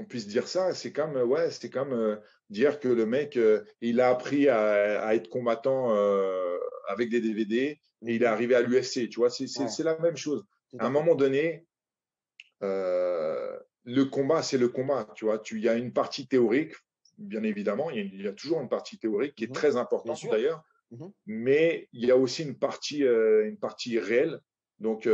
puisse dire ça. C'est comme, ouais, c'est comme dire que le mec, il a appris à être combattant avec des DVD et il est arrivé à l'UFC, tu vois. ouais, C'est la même chose. tout À un à fait. moment donné, le combat, c'est le combat, tu vois. Il y a une partie théorique, bien évidemment, il y a toujours une partie théorique qui est très Bien importante sûr. d'ailleurs, mais il y a aussi une partie réelle. Donc,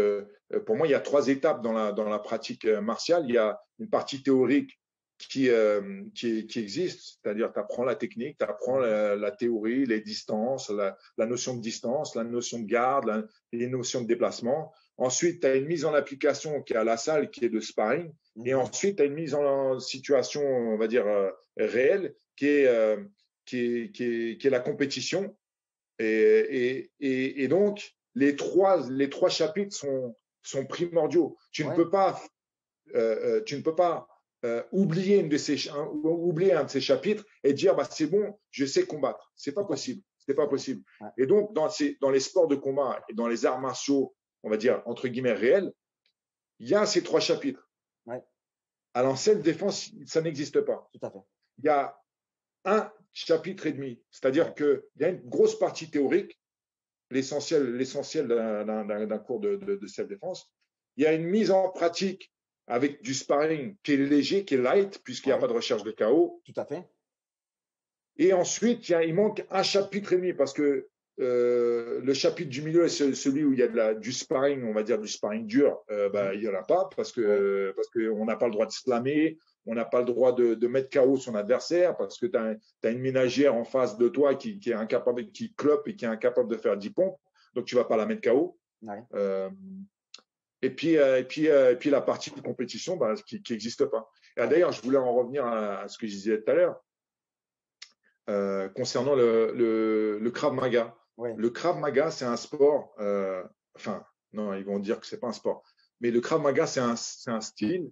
pour moi, il y a trois étapes dans la pratique martiale. Il y a une partie théorique qui existe, c'est-à-dire tu apprends la technique, tu apprends la théorie, les distances, la notion de distance, la notion de garde, les notions de déplacement. Ensuite, tu as une mise en application qui est à la salle, qui est de sparring. Et ensuite, tu as une mise en situation, on va dire, réelle, qui est la compétition. Et donc, les trois chapitres sont primordiaux. Ouais, Tu ne peux pas oublier, oublier un de ces chapitres et dire bah, c'est bon, je sais combattre. C'est pas tout à fait. possible. C'est pas possible. Ouais, Et donc, dans les sports de combat et dans les arts martiaux, on va dire entre guillemets réels, il y a ces trois chapitres. ouais, À l'ancienne défense, ça n'existe pas. tout à fait. Il y a un chapitre et demi. C'est-à-dire Ouais, qu'il y a une grosse partie théorique, l'essentiel d'un cours de self-défense. Il y a une mise en pratique avec du sparring qui est léger, qui est light, puisqu'il n'y a ouais, pas de recherche de chaos. tout à fait. Et ensuite, il manque un chapitre et demi, parce que le chapitre du milieu, c'est celui où il y a du sparring, on va dire du sparring dur, bah, il n'y en a pas, parce Ouais, qu'on n'a pas le droit de slammer, on n'a pas le droit de mettre KO son adversaire, parce que tu as une ménagère en face de toi qui est incapable, qui clope et qui est incapable de faire 10 pompes, donc tu ne vas pas la mettre KO. ouais, Et puis la partie de compétition bah, qui n'existe pas. ouais, D'ailleurs, je voulais en revenir à ce que je disais tout à l'heure concernant le Krav Maga. ouais, Le Krav Maga, c'est un sport, enfin, non, ils vont dire que c'est pas un sport, mais le Krav Maga, c'est un style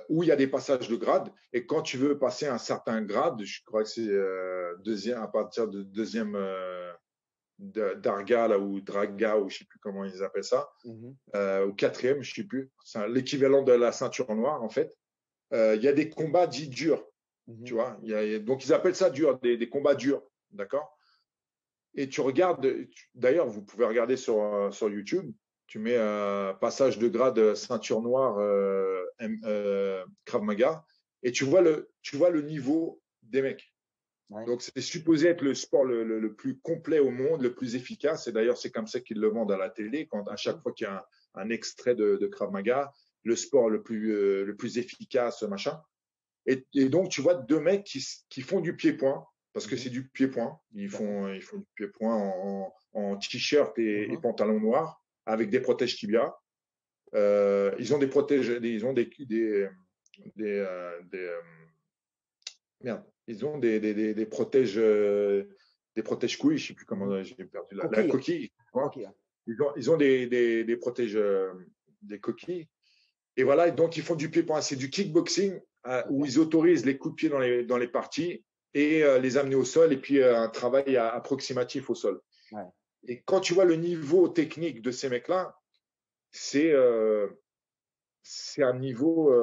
où il y a des passages de grade, et quand tu veux passer un certain grade, je crois que c'est deuxième, à partir de deuxième Darga là, ou Draga, ou je sais plus comment ils appellent ça, ou quatrième, je sais plus, c'est l'équivalent de la ceinture noire en fait. Il y a des combats dits durs, tu vois. Donc ils appellent ça dur, des combats durs, d'accord. Et tu regardes, d'ailleurs, vous pouvez regarder sur YouTube, tu mets passage de grade ceinture noire Krav Maga, et tu vois le niveau des mecs. ouais, Donc c'est supposé être le sport le plus complet au monde, le plus efficace. Et d'ailleurs, c'est comme ça qu'ils le vendent à la télé, quand à chaque fois qu'il y a un extrait de Krav Maga, le sport le plus efficace, machin. Et donc, tu vois deux mecs qui font du pied-point, parce que c'est du pied-point. tout à fait. Ils font du pied-point en t-shirt et pantalon noir, avec des protèges tibia. Ils ont des protèges, ils ont des merde, ils ont des protèges couilles, je sais plus comment j'ai perdu la Coquille, coquille. Hein. coquille. Ils ont des protèges, des coquilles. Et voilà, donc ils font du pied-point. C'est du kickboxing où Ok. ils autorisent les coups de pied dans les parties et les amener au sol, et puis un travail approximatif au sol. Ouais, Et quand tu vois le niveau technique de ces mecs-là, c'est c'est un niveau,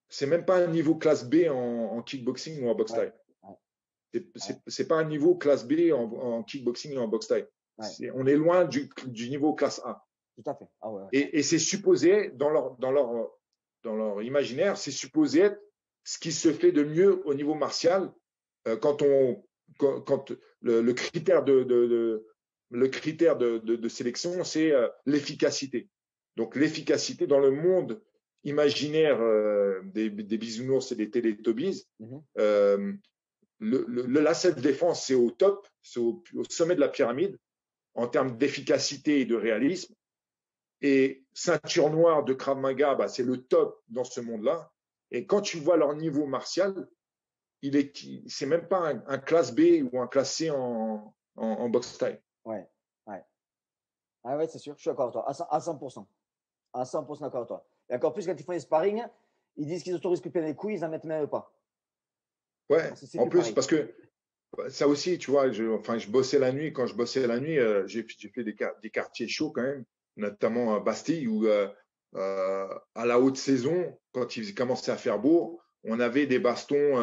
c'est même pas un niveau classe B en kickboxing ou en boxe ouais, taille. ouais. C'est pas un niveau classe B en kickboxing et en boxe thaï. On est loin du niveau classe A. Tout à fait. Ah ouais. Et c'est supposé, dans leur imaginaire, c'est supposé être ce qui se fait de mieux au niveau martial quand le critère de sélection, c'est l'efficacité. Donc l'efficacité dans le monde imaginaire des bisounours et des télétobies, la self-défense, c'est au top, c'est au sommet de la pyramide en termes d'efficacité et de réalisme. Et ceinture noire de Krav Maga, bah, c'est le top dans ce monde-là. Et quand tu vois leur niveau martial, c'est même pas un classe B ou un classe C en boxe thaï. Ouais. Ah ouais, c'est sûr, je suis d'accord avec toi, à 100%. À 100% d'accord avec toi. Et encore plus quand ils font les sparring, ils disent qu'ils autorisent que les couilles, ils n'en mettent même pas. Ouais, en plus, parce que ça aussi, tu vois, je bossais la nuit. Quand je bossais la nuit, j'ai fait des quartiers chauds quand même, notamment à Bastille, où à la haute saison, quand il commençait à faire beau, on avait des bastons.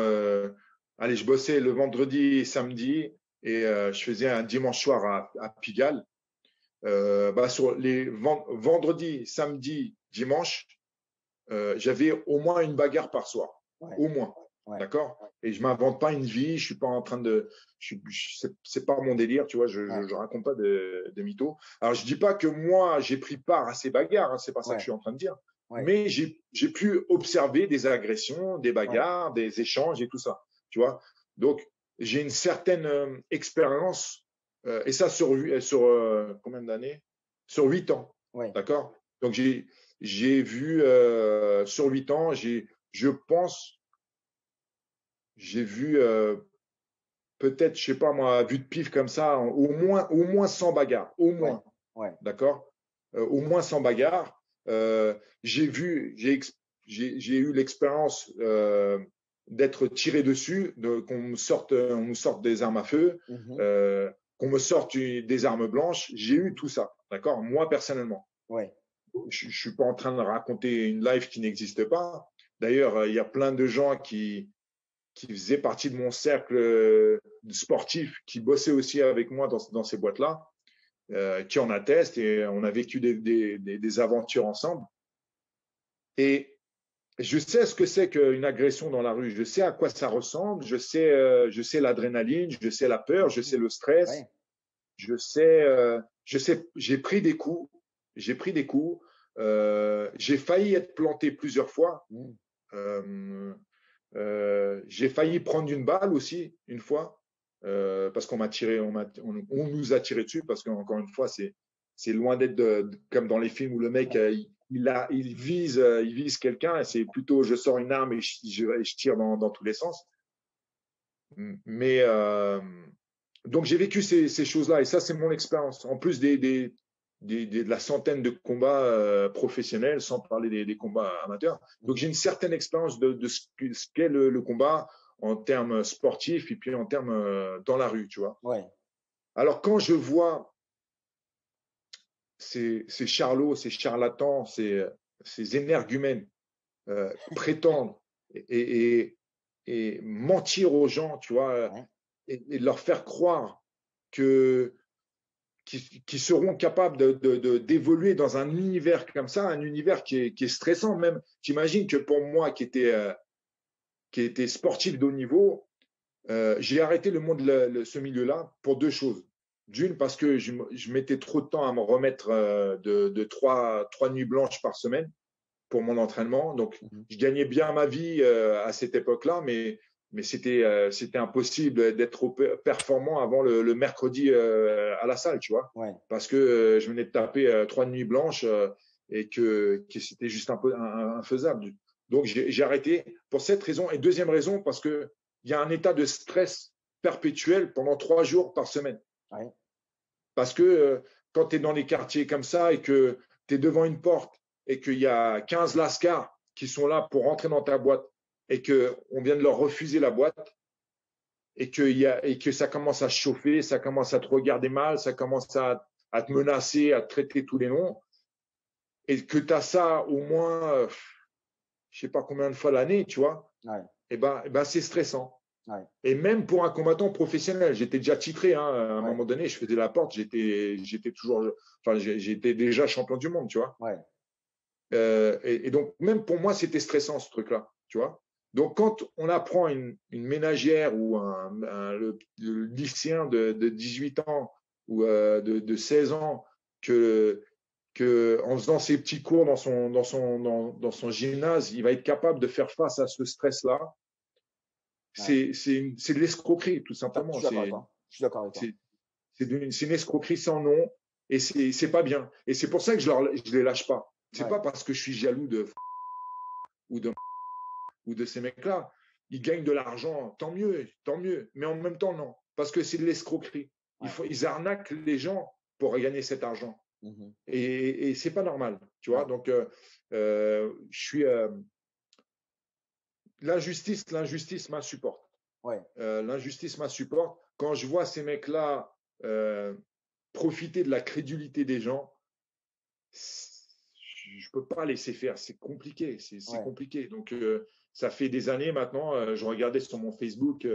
Allez, je bossais le vendredi et samedi, et je faisais un dimanche soir à Pigalle. Sur les vendredi, samedi, dimanche, j'avais au moins une bagarre par soir. Ouais. Au moins. Ouais. D'accord. Et je m'invente pas une vie, je suis pas en train de, c'est pas mon délire, tu vois, je raconte pas de mythos. Alors je dis pas que moi j'ai pris part à ces bagarres, hein, c'est pas ça que je suis en train de dire. Mais j'ai pu observer des agressions, des bagarres, des échanges et tout ça, tu vois. Donc j'ai une certaine expérience et ça sur combien d'années? Sur 8 ans, d'accord. Donc j'ai vu sur 8 ans, je pense. J'ai vu peut-être, je sais pas moi, à vue de pif comme ça, au moins 100 bagarres, au moins, d'accord, au moins 100 bagarres. J'ai eu l'expérience d'être tiré dessus, qu'on nous sorte des armes à feu, qu'on me sorte des armes blanches. J'ai eu tout ça, d'accord, moi personnellement. Je suis pas en train de raconter une life qui n'existe pas. D'ailleurs, il y a plein de gens qui faisaient partie de mon cercle sportif, qui bossaient aussi avec moi dans ces boîtes-là, qui en attestent, et on a vécu des aventures ensemble. Et je sais ce que c'est qu'une agression dans la rue, je sais à quoi ça ressemble, je sais l'adrénaline, je sais la peur, je sais le stress, je sais, j'ai pris des coups, j'ai failli être planté plusieurs fois. J'ai failli prendre une balle aussi une fois parce qu'on nous a tiré dessus, parce qu'encore une fois c'est loin d'être comme dans les films où le mec il vise quelqu'un, et c'est plutôt je sors une arme et je tire dans tous les sens. Mais donc j'ai vécu ces choses-là, et ça c'est mon expérience, en plus de la centaine de combats professionnels, sans parler des combats amateurs. Donc j'ai une certaine expérience de ce qu'est le combat en termes sportifs, et puis en termes dans la rue, tu vois. Alors quand je vois ces charlots, ces charlatans, ces énergumènes prétendre et mentir aux gens, tu vois, et leur faire croire qui seront capables d'évoluer dans un univers comme ça, un univers qui est stressant même. J'imagine que pour moi qui était sportif de haut niveau, j'ai arrêté le monde ce milieu-là pour deux choses. D'une, parce que je mettais trop de temps à me remettre de trois nuits blanches par semaine pour mon entraînement. Donc, je gagnais bien ma vie à cette époque-là, mais c'était impossible d'être trop performant avant le mercredi à la salle, tu vois. Parce que je venais de taper 3 nuits blanches et que c'était juste un peu infaisable. Donc, j'ai arrêté pour cette raison. Et deuxième raison, parce qu'il y a un état de stress perpétuel pendant 3 jours par semaine. Parce que quand tu es dans les quartiers comme ça et que tu es devant une porte et qu'il y a 15 lascars qui sont là pour rentrer dans ta boîte et qu'on vient de leur refuser la boîte et que ça commence à chauffer, ça commence à te regarder mal, ça commence à te menacer, à te traiter tous les noms, et que tu as ça au moins, je sais pas combien de fois l'année, tu vois, et ben c'est stressant. Ouais. Et même pour un combattant professionnel, j'étais déjà titré. Hein, à un Ouais. moment donné, je faisais la porte, j'étais toujours, enfin, j'étais déjà champion du monde, tu vois. Ouais. Et donc, même pour moi, c'était stressant ce truc-là, tu vois. Donc, quand on apprend une ménagère ou le lycéen de 18 ans ou de 16 ans que en faisant ses petits cours dans son gymnase, il va être capable de faire face à ce stress-là, Ouais. c'est de l'escroquerie, tout Ah, je simplement. suis d'accord avec toi. Je suis d'accord avec toi. C'est une escroquerie sans nom et c'est pas bien. Et c'est pour ça que je les lâche pas. C'est Ouais. pas parce que je suis jaloux ou de, ou de ces mecs-là. Ils gagnent de l'argent, tant mieux, tant mieux. Mais en même temps, non. Parce que c'est de l'escroquerie. Ouais. Ils arnaquent les gens pour gagner cet argent. Et c'est pas normal, tu vois. Donc, je suis l'injustice m'insupporte. Ouais. L'injustice m'insupporte. Quand je vois ces mecs-là profiter de la crédulité des gens, je peux pas laisser faire. C'est compliqué, c'est Ouais. compliqué. Donc, ça fait des années maintenant. Je regardais sur mon Facebook,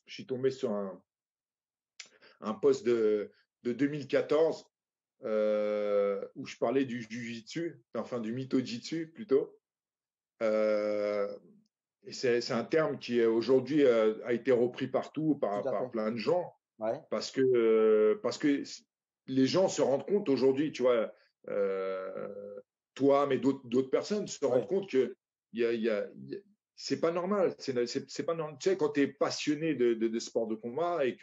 je suis tombé sur un post de 2014 où je parlais du jiu-jitsu, enfin du mito-jitsu plutôt. Et c'est un terme qui aujourd'hui a été repris partout Tout à par fait. plein de gens Ouais. parce que les gens se rendent compte aujourd'hui, tu vois, toi, mais d'autres personnes se rendent Ouais. compte que c'est pas normal. C'est pas normal. Tu sais, quand tu es passionné de sport de combat et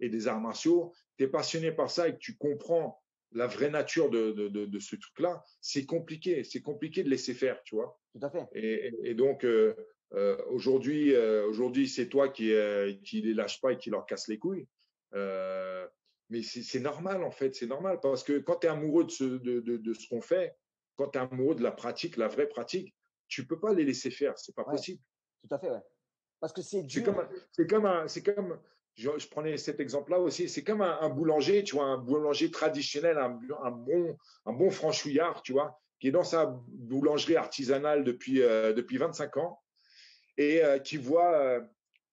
des arts martiaux, tu es passionné par ça et que tu comprends la vraie nature de ce truc-là, c'est compliqué. C'est compliqué de laisser faire, tu vois. Tout à fait. Et donc, aujourd'hui, c'est toi qui les lâche pas et qui leur casse les couilles. Mais c'est normal, en fait. C'est normal parce que quand tu es amoureux de ce qu'on fait, quand tu es amoureux de la pratique, la vraie pratique, tu peux pas les laisser faire. C'est pas Ouais. possible. Tout à fait, ouais. Parce que c'est C'est dur. comme, je prenais cet exemple-là aussi, c'est comme un boulanger, tu vois, un boulanger traditionnel, un bon franchouillard, tu vois, qui est dans sa boulangerie artisanale depuis 25 ans et qui voit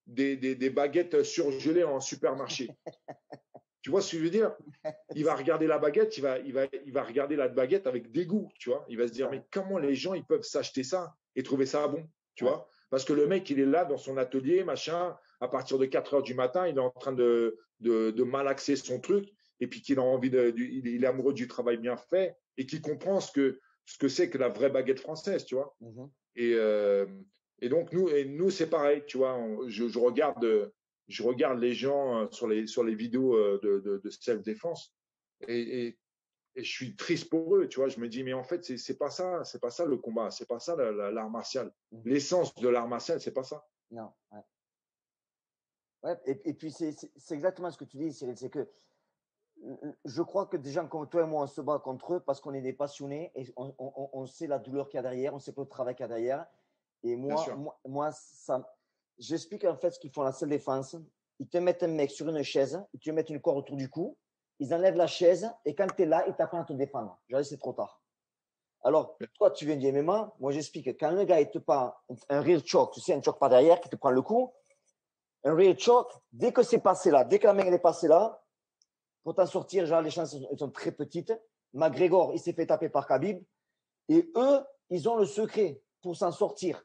des baguettes surgelées en supermarché. Tu vois ce que je veux dire? Il va regarder la baguette, il va regarder la baguette avec dégoût, tu vois. Il va se dire, mais comment les gens, ils peuvent s'acheter ça et trouver ça bon, tu vois? Parce que le mec, il est là dans son atelier, machin, à partir de 4 heures du matin, il est en train de malaxer son truc, et puis qu'il a envie il est amoureux du travail bien fait, et qu'il comprend ce que c'est que la vraie baguette française, tu vois. Et, et donc, nous c'est pareil, tu vois. Je regarde les gens sur les vidéos de self-défense et je suis triste pour eux, tu vois. Je me dis, mais en fait, c'est pas ça le combat, c'est pas ça l'art martial. L'essence de l'art martial, c'est pas ça. Non. Ouais. Ouais. Et puis, c'est exactement ce que tu dis, Cyril. C'est que je crois que des gens comme toi et moi, on se bat contre eux parce qu'on est des passionnés et on sait la douleur qu'il y a derrière, on sait le travail qu'il y a derrière. Et Bien sûr. moi j'explique en fait ce qu'ils font en salle défense. Ils te mettent un mec sur une chaise, ils te mettent une corde autour du cou, ils enlèvent la chaise et quand tu es là, ils t'apprennent à te défendre. J'allais, c'est trop tard. Alors, toi, tu viens du MMA, moi j'explique. Quand le gars il te prend un rear choke, tu sais, un choke par derrière qui te prend le cou, un rear choke, dès que c'est passé là, dès que la main elle est passée là, pour t'en sortir, genre, les chances sont très petites. McGregor, il s'est fait taper par Khabib. Et eux, ils ont le secret pour s'en sortir.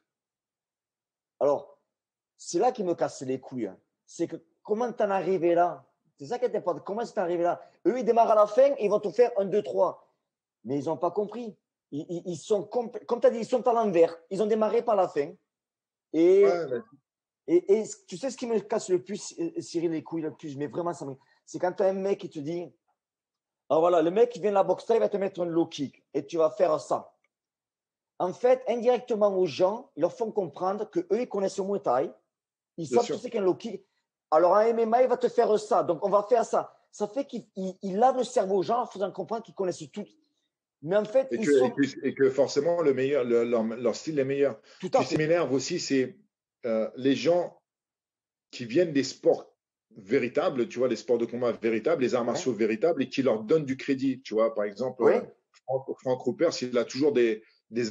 Alors, c'est là qui me casse les couilles. C'est que comment t'en arrivé là? C'est ça qui est important. Comment c'est arrivé là? Eux, ils démarrent à la fin, ils vont te faire 1, 2, 3. Mais ils n'ont pas compris. Ils sont, comme tu as dit, ils sont à l'envers. Ils ont démarré par la fin. Et, et tu sais ce qui me casse le plus, Cyril, les couilles le plus, mais vraiment, c'est quand tu as un mec qui te dit, alors voilà, le mec qui vient de la boxe, il va te mettre un low kick et tu vas faire ça. En fait, indirectement aux gens, ils leur font comprendre qu'eux, ils connaissent le Muay Thai. Ils savent ce que c'est qu'un low kick. Alors, en MMA, il va te faire ça. Donc, on va faire ça. Ça fait qu'il lave le cerveau aux gens en faisant comprendre qu'ils connaissent tout. Mais en fait, et que forcément, le meilleur, leur style est meilleur. Tout à fait. Ce qui m'énerve aussi, c'est les gens qui viennent des sports véritables, tu vois, les sports de combat véritables, les arts martiaux véritables, et qui leur donnent du crédit. Tu vois, par exemple, Frank Rupert, il a toujours des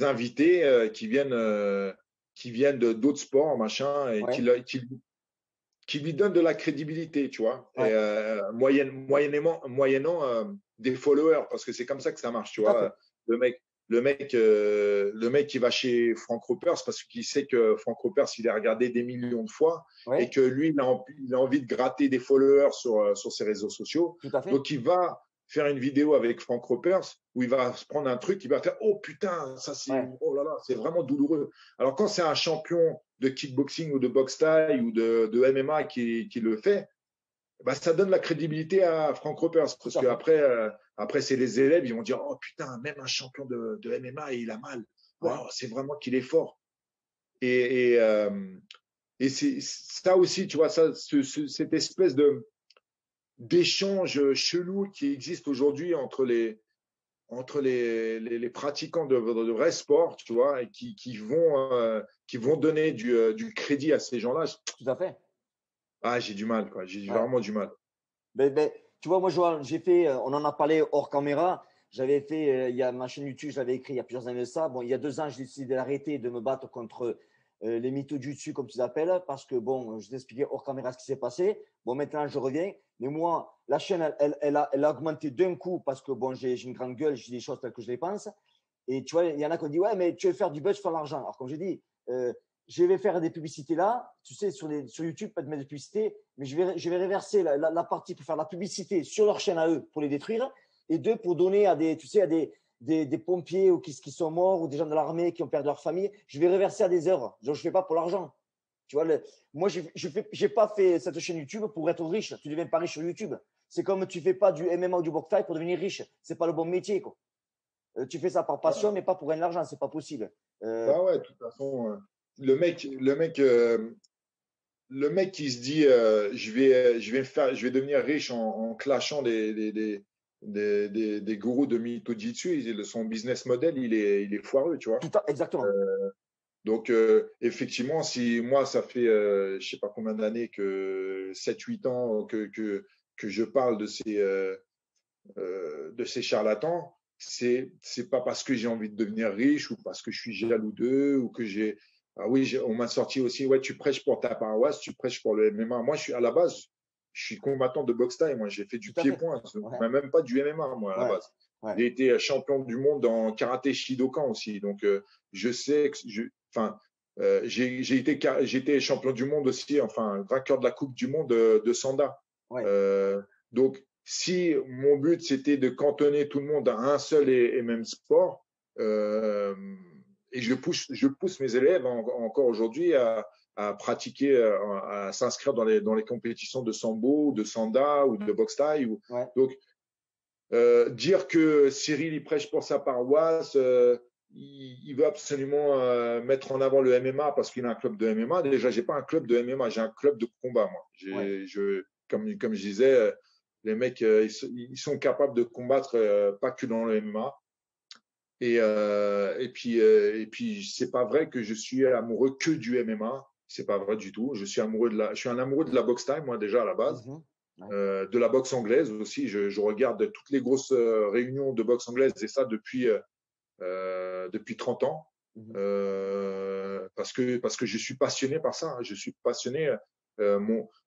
invités qui viennent d'autres sports, machin, et qui lui donne de la crédibilité, tu vois, Ouais, et, moyennant des followers, parce que c'est comme ça que ça marche, tu tout à fait. vois. Le mec, le mec qui va chez Frank Ropers parce qu'il sait que Frank Ropers, il a regardé des millions de fois et Ouais, que lui, il a envie de gratter des followers sur ses réseaux sociaux. tout à fait. Donc, il va faire une vidéo avec Frank Ropers où il va se prendre un truc, il va faire oh putain, ça c'est Ouais, oh là là, c'est vraiment douloureux. Alors quand c'est un champion de kickboxing ou de boxe thaï ou de MMA qui le fait, bah, ça donne la crédibilité à Frank Ropers tout parce à que fait. après c'est les élèves, ils vont dire oh putain, même un champion de MMA il a mal. Ouais, Waouh, c'est vraiment qu'il est fort. Et, et, euh, et c'est ça aussi, tu vois, ça, cette espèce de d'échange chelou qui existe aujourd'hui entre les pratiquants de vrais sports, tu vois, et qui vont donner du crédit à ces gens-là. tout à fait. Ah, j'ai du mal, quoi. J'ai Ouais. vraiment du mal. Tu vois, moi, Joël, j'ai fait, on en a parlé hors caméra. J'avais fait, il y a ma chaîne YouTube, je l'avais écrit il y a plusieurs années de ça. Bon, il y a 2 ans, j'ai décidé d'arrêter de me battre contre les mythos du dessus, comme tu les appelles, parce que, bon, je t'expliquais hors caméra ce qui s'est passé. Bon, maintenant, je reviens. Mais moi, la chaîne, elle a augmenté d'un coup parce que, bon, j'ai une grande gueule, je dis des choses telles que je les pense. Et tu vois, il y en a qui ont dit, ouais, mais tu veux faire du buzz, faire de l'argent. Alors, comme j'ai dit, je vais faire des publicités là, tu sais, sur YouTube, pas de mettre de publicité, mais je vais réverser la partie pour faire la publicité sur leur chaîne à eux, pour les détruire, et deux, pour donner à des, tu sais, à des pompiers ou qui sont morts ou des gens de l'armée qui ont perdu leur famille. Je vais réverser à des œuvres. Donc, je ne fais pas pour l'argent. Tu vois, moi, j'ai pas fait cette chaîne YouTube pour être riche. Tu ne deviens pas riche sur YouTube. C'est comme tu fais pas du MMA ou du box fight pour devenir riche. C'est pas le bon métier, quoi. Tu fais ça par passion, mais pas pour gagner de l'argent. C'est pas possible. Bah ouais, de toute façon, le mec qui se dit, je vais devenir riche en clashant des gourous de Mythojitsu, son business model, il est foireux, tu vois. Exactement. Donc, effectivement, si moi, ça fait, je sais pas combien d'années, que 7 8 ans que je parle de ces charlatans, c'est pas parce que j'ai envie de devenir riche ou parce que je suis jaloux d'eux ou que j'ai. Ah oui, on m'a sorti aussi, ouais, tu prêches pour ta paroisse, tu prêches pour le MMA. Moi, à la base, je suis combattant de boxe thaï. Moi, j'ai fait du Tout à fait. pied-point, Ouais, même pas du MMA, moi, à la ouais, base. ouais. J'ai été champion du monde en karaté Shidokan aussi. Donc, je sais que enfin, j'étais champion du monde aussi, enfin, vainqueur de la Coupe du monde de Sanda. Ouais, Donc, si mon but c'était de cantonner tout le monde à un seul et même sport, euh, et je pousse mes élèves encore aujourd'hui à pratiquer, à s'inscrire dans les compétitions de sambo, de sanda ou de boxe thaï. ouais, Donc, dire que Cyril il prêche pour sa paroisse, il veut absolument mettre en avant le MMA parce qu'il a un club de MMA. Déjà, j'ai pas un club de MMA, j'ai un club de combat, moi. ouais, Comme je disais, les mecs, ils sont capables de combattre pas que dans le MMA. Et puis, c'est pas vrai que je suis amoureux que du MMA. C'est pas vrai du tout. Je suis un amoureux de la boxe time, moi déjà à la base, mhm, ouais, de la boxe anglaise aussi. Je regarde toutes les grosses réunions de boxe anglaise et ça depuis 30 ans. mhm, Parce que je suis passionné par ça, hein. Je suis passionné.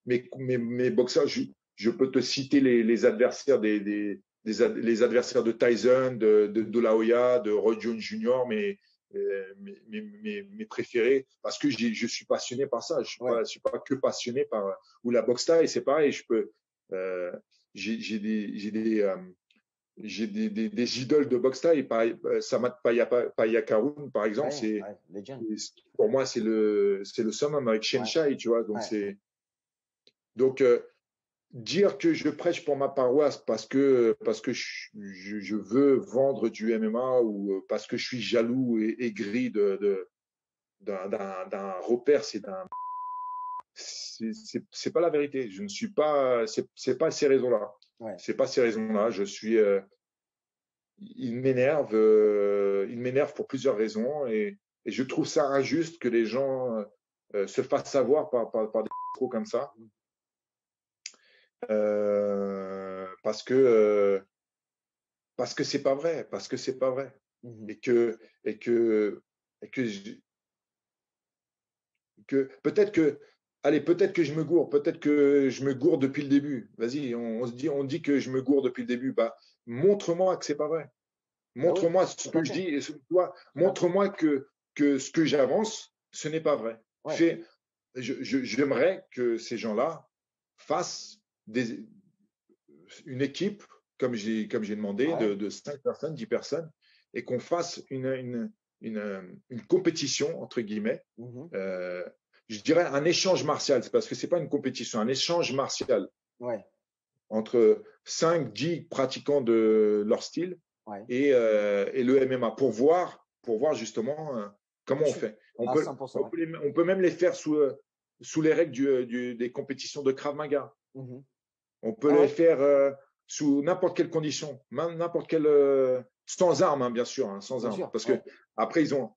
Mes boxeurs, je peux te citer les adversaires les adversaires de Tyson, de La Hoya, de Roy Jones Jr., mes préférés, parce que je suis passionné par ça. ouais, Je suis pas que passionné par ou la boxe thaï, c'est pareil. Euh, j'ai des idoles de boxe thaï. Samat Payakaroun, par exemple, ouais, ouais, legend. pour moi, c'est le summum avec Ouais, Shenshai, tu vois. ouais, Donc, dire que je prêche pour ma paroisse parce que je veux vendre du MMA ou parce que je suis jaloux et aigri d'un repère, c'est pas la vérité. Je ne suis pas, c'est pas ces raisons-là. ouais, C'est pas ces raisons-là. Il m'énerve pour plusieurs raisons et je trouve ça injuste que les gens se fassent avoir par des pros comme ça. mhm, Parce que c'est pas vrai, parce que c'est pas vrai. mhm, Et que, et que, et que, que peut-être que allez, peut-être que je me gourre, peut-être que je me gourre depuis le début. Vas-y, on dit que je me gourre depuis le début. Bah, montre-moi que c'est pas vrai. Ben oui, Montre-moi ce tout à que je fait. dis et Tout à fait. montre-moi que ce que j'avance, ce n'est pas vrai. Ouais. J'aimerais que ces gens-là fassent une équipe, comme j'ai demandé, Ouais. de 5 personnes, 10 personnes, et qu'on fasse une compétition, entre guillemets, Mhm. euh, je dirais un échange martial, parce que ce n'est pas une compétition, un échange martial Ouais. entre 5, 10 pratiquants de leur style Ouais. et le MMA pour voir justement comment Bien on sûr. fait. À 100%. Ouais. On peut même les faire sous les règles des compétitions de Krav Maga. Mhm. On peut Ah les ouais, faire sous n'importe quelle condition, même n'importe quelle, sans armes, hein, bien sûr, hein, sans bien armes. sûr. Parce que Ouais. après, ils ont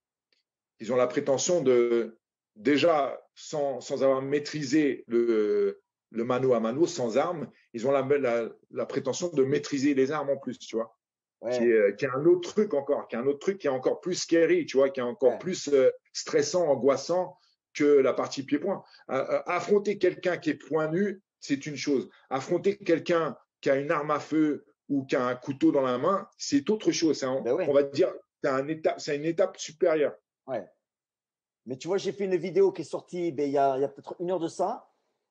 la prétention de, déjà, sans avoir maîtrisé le mano à mano, sans armes, ils ont la prétention de maîtriser les armes en plus, tu vois. Ouais. Qui est un autre truc encore, qui est un autre truc qui est encore plus scary, tu vois, qui est encore Ouais. plus stressant, angoissant que la partie pied-point. Affronter quelqu'un qui est point nu, c'est une chose. Affronter quelqu'un qui a une arme à feu ou qui a un couteau dans la main, c'est autre chose. Ben On ouais. va dire, c'est une étape supérieure. Ouais. Mais tu vois, j'ai fait une vidéo qui est sortie ben, il y a peut-être 1 heure de ça.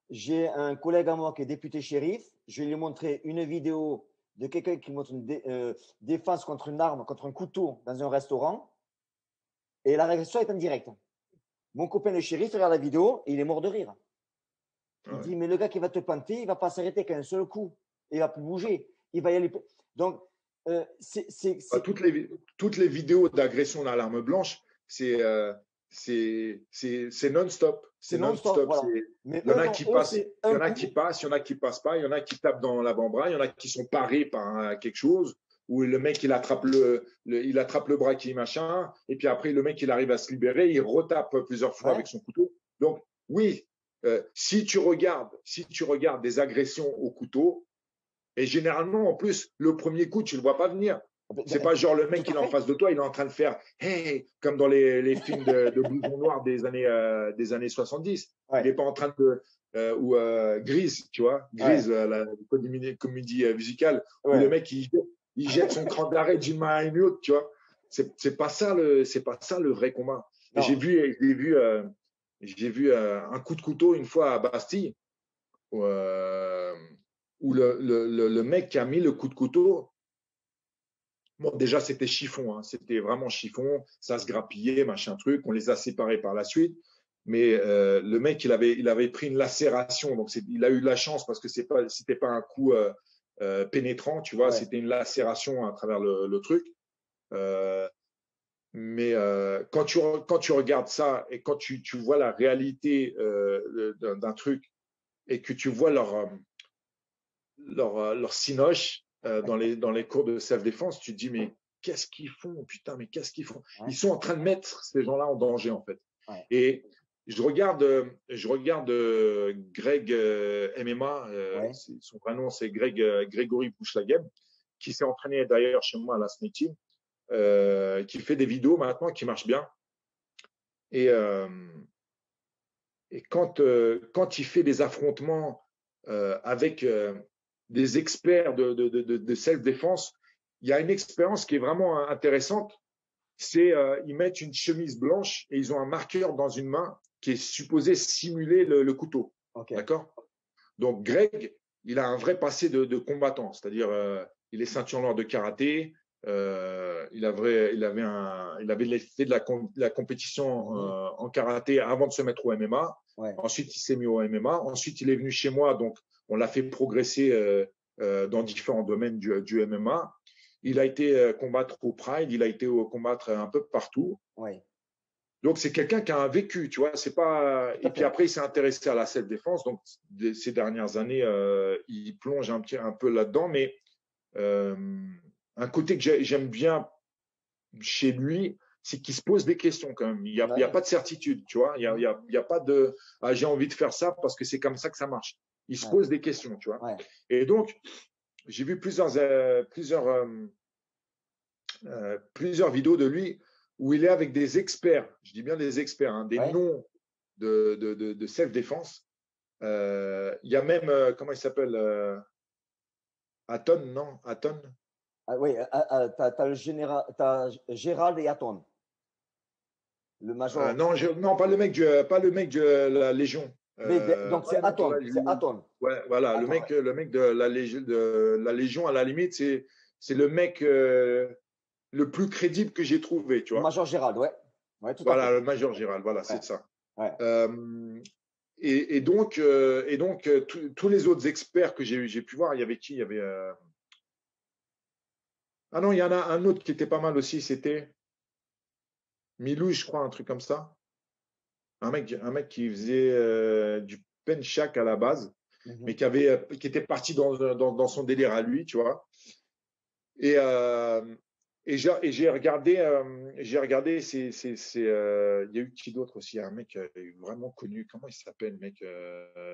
J'ai un collègue à moi qui est député shérif. Je lui ai montré une vidéo de quelqu'un qui montre une défense contre une arme, contre un couteau dans un restaurant. Et la réaction est en direct. Mon copain le shérif regarde la vidéo et il est mort de rire. Il Ouais. dit, mais le gars qui va te planter, il ne va pas s'arrêter qu'un seul coup. Il ne va plus bouger. Il va y aller. Donc, Bah, toutes les vidéos d'agression à l'arme blanche, c'est non-stop. c'est C'est non-stop. non-stop. Voilà. Mais Il y en a non, qui eux, passent, c'est il y un en a qui coup. passent, il y en a qui passent pas, il y en a qui tapent dans l'avant-bras, il y en a qui sont parés par quelque chose, où le mec il attrape il attrape le bras qui est machin, et puis après le mec il arrive à se libérer, il retape plusieurs fois Ouais. avec son couteau. Donc oui, si tu regardes des agressions au couteau, et généralement, en plus, le premier coup, tu ne le vois pas venir. C'est pas genre le Tout mec qui à est en fait. face de toi, il est en train de faire hey, comme dans les films de blousons noirs des années 70. Il Ouais. n'est pas en train de. Ou Grise, tu vois, Ouais. Grise, la comédie musicale, où le Ouais. mec il jette son cran d'arrêt d'une main à une autre, tu vois. C'est pas ça le vrai combat. Et Non. j'ai vu un coup de couteau une fois à Bastille. Où, où le mec qui a mis le coup de couteau, bon, déjà c'était chiffon, hein, c'était vraiment chiffon, ça se grappillait, machin truc, on les a séparés par la suite. Mais le mec, il avait pris une lacération, donc il a eu de la chance parce que c'était pas un coup pénétrant, tu vois, Ouais. c'était une lacération à travers le truc. Euh, mais quand tu regardes ça et quand tu vois la réalité d'un truc et que tu vois leur cinoche dans les cours de self-défense, tu te dis, mais qu'est-ce qu'ils font? Putain, mais qu'est-ce qu'ils font? Ouais. Ils sont en train de mettre ces gens-là en danger, en fait. Ouais. Et je regarde Greg MMA, Ouais. son vrai nom, c'est Grégory Bouchlagem, qui s'est entraîné d'ailleurs chez moi à la Snake Team, qui fait des vidéos maintenant qui marchent bien. Et, euh, et quand il fait des affrontements avec des experts de self-défense, il y a une expérience qui est vraiment intéressante. C'est ils mettent une chemise blanche et ils ont un marqueur dans une main qui est supposé simuler le couteau. OK. D'accord. Donc Greg, il a un vrai passé de combattant, c'est-à-dire il est ceinture noire de karaté. Il avait fait de la compétition Mhm. en karaté avant de se mettre au MMA. Ouais. Ensuite, il s'est mis au MMA. Ensuite, il est venu chez moi, donc on l'a fait progresser dans différents domaines du MMA. Il a été combattre au Pride, il a été combattre un peu partout. Ouais. Donc c'est quelqu'un qui a un vécu, tu vois. C'est pas. Tout Et à puis fait. après, il s'est intéressé à la self-défense. Donc ces dernières années, il plonge un peu là-dedans. Mais euh, un côté que j'aime bien chez lui, c'est qu'il se pose des questions quand même. Il y a Ouais. pas de certitude, tu vois. Mhm. Il y a pas de ah, j'ai envie de faire ça parce que c'est comme ça que ça marche. Il se Ouais. pose des questions, tu vois. Ouais. Et donc j'ai vu plusieurs vidéos de lui où il est avec des experts. Je dis bien des experts, hein, des Ouais. noms de self-défense. Il y a même, comment il s'appelle Aton, non Aton Ah, oui, t'as le général, t'as Gérald et Aton, le major. non, non, pas le mec de la Légion. Donc Pas c'est le mec de Aton, c'est Aton. ouais, voilà, Aton, le mec de la Légion, à la limite, c'est le mec le plus crédible que j'ai trouvé, tu le vois. major Gérald, ouais. Ouais, tout à Voilà, fait. le Major Gérald, voilà, Ouais, c'est ça. ouais. Tous les autres experts que j'ai pu voir, il y avait qui? Il y avait ah non, il y en a un autre qui était pas mal aussi, c'était Milou, je crois, un truc comme ça. Un mec qui faisait du penchak à la base, mais Mhm. qui était parti dans son délire à lui, tu vois. Et, euh, j'ai regardé, il y a eu qui d'autre aussi, un mec vraiment connu, comment il s'appelle, le mec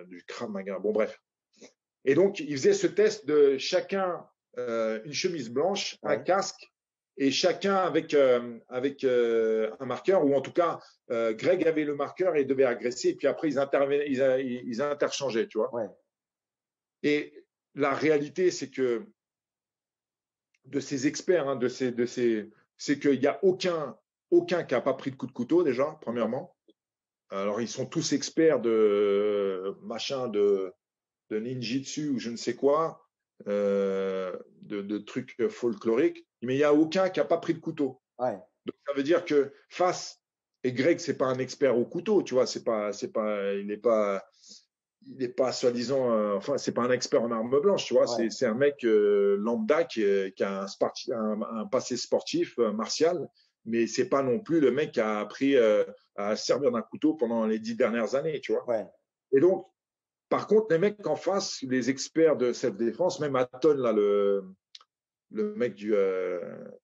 du Krav Maga. Bon, bref. Et donc, il faisait ce test de chacun une chemise blanche, un Ouais. casque, et chacun avec un marqueur, ou en tout cas, Greg avait le marqueur et devait agresser, et puis après, ils interchangeaient, tu vois. Ouais. Et la réalité, c'est que de ces experts, hein, c'est qu'il n'y a aucun qui n'a pas pris de coup de couteau, déjà, Tout à fait. premièrement. Alors, ils sont tous experts de ninjitsu ou je ne sais quoi, de trucs folkloriques, mais il n'y a aucun qui n'a pas pris de couteau. Ouais. Donc ça veut dire que et Greg, c'est pas un expert au couteau, tu vois, il n'est pas soi-disant, enfin, c'est pas un expert en armes blanches, tu vois, Ouais. c'est un mec lambda qui a un passé sportif, martial, mais c'est pas non plus le mec qui a appris à servir d'un couteau pendant les 10 dernières années, tu vois. Ouais. Et donc, par contre, les mecs en face, les experts de self-défense, même Aton, là, le mec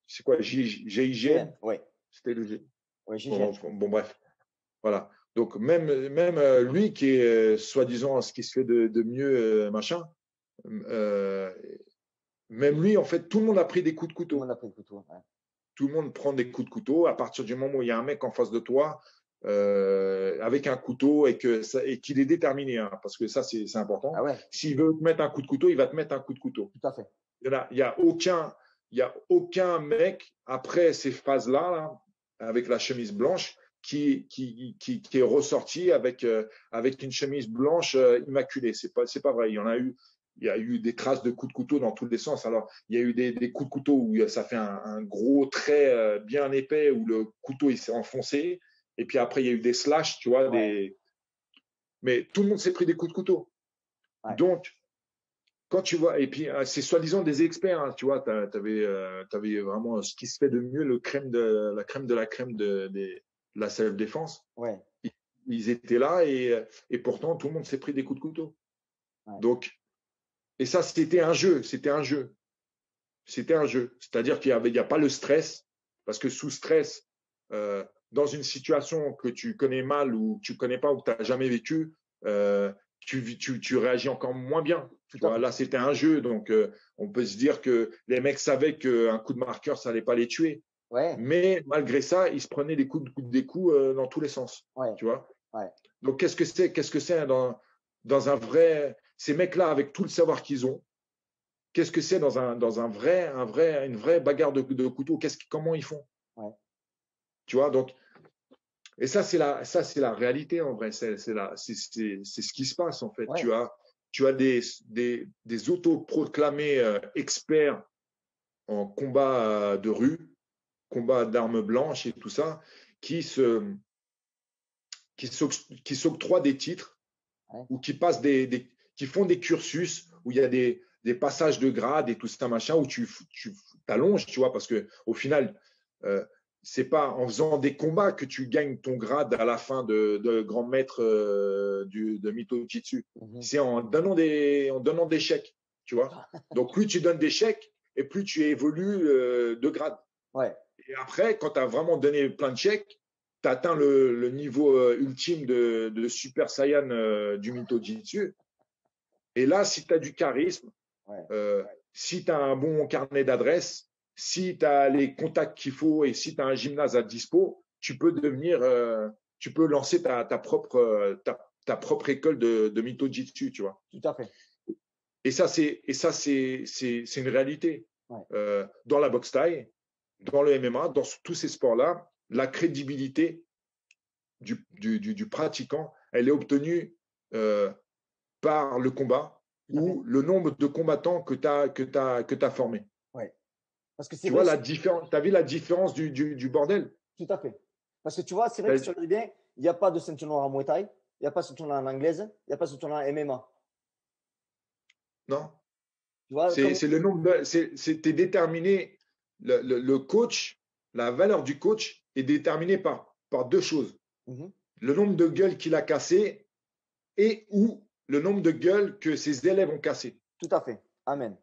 c'est quoi, GIGN? Ouais. C'était le G. Ouais, Bon, GIGN. bon, bref, voilà. Donc, même lui qui est soi-disant ce qui se fait de mieux, machin, euh, même lui, en fait, tout le monde a pris des coups de Tout le monde couteau. a pris le couteau. Ouais. Tout le monde prend des coups de couteau. À partir du moment où il y a un mec en face de toi, avec un couteau et qu'il est déterminé, hein, parce que ça, c'est Ah important. ouais, S'il veut te mettre un coup de couteau, il va te mettre un coup de couteau. tout à fait. Il y a aucun mec après ces phases-là, là, avec la chemise blanche, qui est ressorti avec une chemise blanche immaculée. C'est pas vrai. Il y a eu des traces de coups de couteau dans tous les sens. Alors, il y a eu des coups de couteau où ça fait un gros trait bien épais où le couteau il s'est enfoncé. Et puis après, il y a eu des slashes, tu vois, Ouais. mais tout le monde s'est pris des coups de couteau. Ouais. Donc, quand tu vois, et puis c'est soi-disant des experts, hein, tu vois, t'avais vraiment ce qui se fait de mieux, la crème de la self-défense. Ouais. Ils, ils étaient là et pourtant tout le monde s'est pris des coups de couteau. Ouais. Donc, et ça, c'était un jeu. C'est-à-dire il y a pas le stress, parce que sous stress, euh, dans une situation que tu connais mal ou que tu connais pas ou que tu n'as jamais vécu, tu réagis encore moins bien. Tout Tu à vois, fait. là, c'était un jeu, donc on peut se dire que les mecs savaient qu'un coup de marqueur, ça allait pas les tuer. Ouais. Mais malgré ça, ils se prenaient des coups dans tous les sens. Ouais. Tu vois. Ouais. Donc, qu'est-ce que c'est dans un vrai, ces mecs-là, avec tout le savoir qu'ils ont, qu'est-ce que c'est une vraie bagarre de couteau? Comment ils font? Ouais. Tu vois, donc, et ça, c'est la réalité en vrai. C'est ce qui se passe en fait. Ouais. Tu as des autoproclamés experts en combat de rue, combat d'armes blanches et tout ça, qui se, qui s'octroient des titres Ouais. ou qui font des cursus où il y a des passages de grade et tout ça machin où tu t'allonges, tu vois, parce que au final, euh, c'est pas en faisant des combats que tu gagnes ton grade à la fin de grand maître de Mito Jitsu. Mhm. C'est en donnant des chèques, tu vois. Donc plus tu donnes des chèques et plus tu évolues de grade. Ouais. Et après, quand tu as vraiment donné plein de chèques, tu as atteint le niveau ultime de Super Saiyan du Mito Jitsu. Et là, si tu as du charisme, Ouais. si tu as un bon carnet d'adresses, si tu as les contacts qu'il faut et si tu as un gymnase à dispo, tu peux lancer ta propre école de Mito-Jitsu, tu vois. Tout à fait. Et ça, c'est une réalité. Ouais. Dans la boxe thaï, dans le MMA, dans tous ces sports-là, la crédibilité du pratiquant, elle est obtenue par le combat ou le nombre de combattants que tu as formés. Ouais. Parce que c'est Tu vrai. vois la différence, tu as vu la différence du bordel? Tout à fait. Parce que tu vois, c'est vrai que tu le dis bien, il n'y a pas de ceinture noire en Muay Thai, il n'y a pas de ceinture noire en anglaise, il n'y a pas de ceinture noire en MMA. Non. Tu vois, C'est le nombre de. C'était déterminé. Le coach, la valeur du coach est déterminée par deux choses. Le nombre de gueules qu'il a cassées et ou le nombre de gueules que ses élèves ont cassées. Tout à fait. Amen.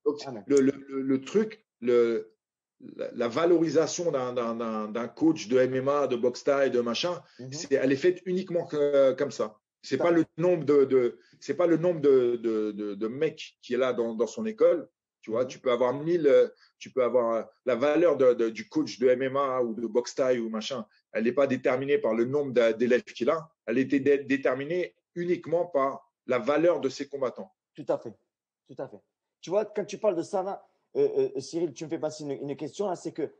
Donc, Amen. le truc, la valorisation d'un coach de MMA, de boxe thaï, de machin, elle est faite uniquement comme ça. C'est pas le nombre c'est pas le nombre de mecs qui est là dans son école. Tu vois, tu peux avoir 1000, tu peux avoir la valeur du coach de MMA ou de boxe thaï ou machin. Elle n'est pas déterminée par le nombre d'élèves qu'il a. Elle était déterminée uniquement par la valeur de ses combattants. Tout à fait. Tout à fait. Tu vois, quand tu parles de ça, là, Cyril, tu me fais passer une question, là, c'est que,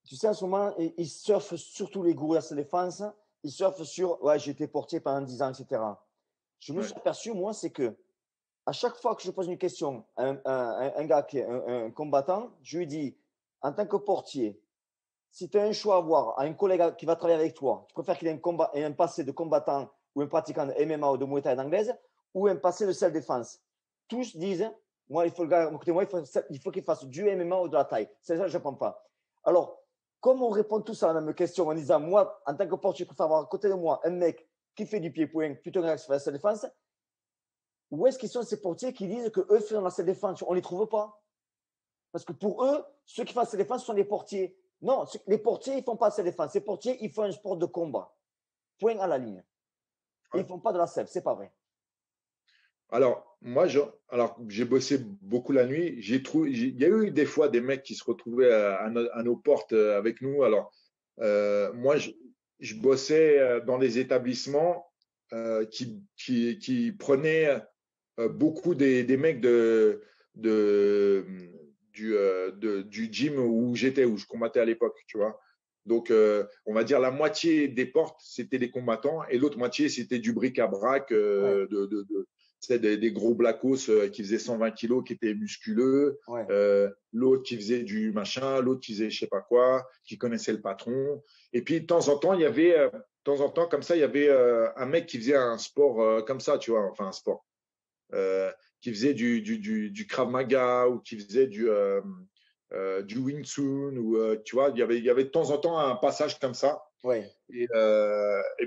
tu sais, en ce moment, ils surfent surtout les gourous de défense, ils surfent sur, ouais, j'ai été portier pendant 10 ans, etc. Je me suis aperçu, moi, c'est que à chaque fois que je pose une question à un gars qui est un combattant, je lui dis, en tant que portier, si tu as un choix à avoir à un collègue qui va travailler avec toi, tu préfères qu'il ait un passé de combattant ou un pratiquant de MMA ou de Muay Thai d'anglaise ou un passé de self-défense. Tous disent, moi, il faut le gars, écoutez-moi, il faut qu'il fasse du MMA ou de la taille. C'est ça, je ne comprends pas. Alors, comme on répond tous à la même question en disant, moi, en tant que portier, je préfère avoir à côté de moi un mec qui fait du pied-point plutôt qu'un qui fait la self-défense, où est-ce qu'ils sont ces portiers qui disent qu'eux font la self-défense? On ne les trouve pas. Parce que pour eux, ceux qui font la self-défense sont les portiers. Non, les portiers, ils ne font pas la self-défense. Les portiers, ils font un sport de combat. Point à la ligne. Et ils ne font pas de la self, c'est pas vrai. Alors, moi, j'ai bossé beaucoup la nuit. Il y a eu des fois des mecs qui se retrouvaient à nos portes avec nous. Alors, moi, je bossais dans des établissements qui prenaient beaucoup des mecs du gym où j'étais, où je combattais à l'époque, tu vois. Donc, on va dire la moitié des portes, c'était des combattants, et l'autre moitié, c'était du bric-à-brac, des gros blacos qui faisaient 120 kilos, qui étaient musculeux, l'autre qui faisait du machin, l'autre qui faisait je sais pas quoi, qui connaissait le patron. Et puis, de temps en temps, il y avait, comme ça, il y avait un mec qui faisait un sport comme ça, tu vois, enfin un sport qui faisait du Krav Maga ou qui faisait du Wing Chun ou tu vois, il y avait de temps en temps un passage comme ça. Ouais. Et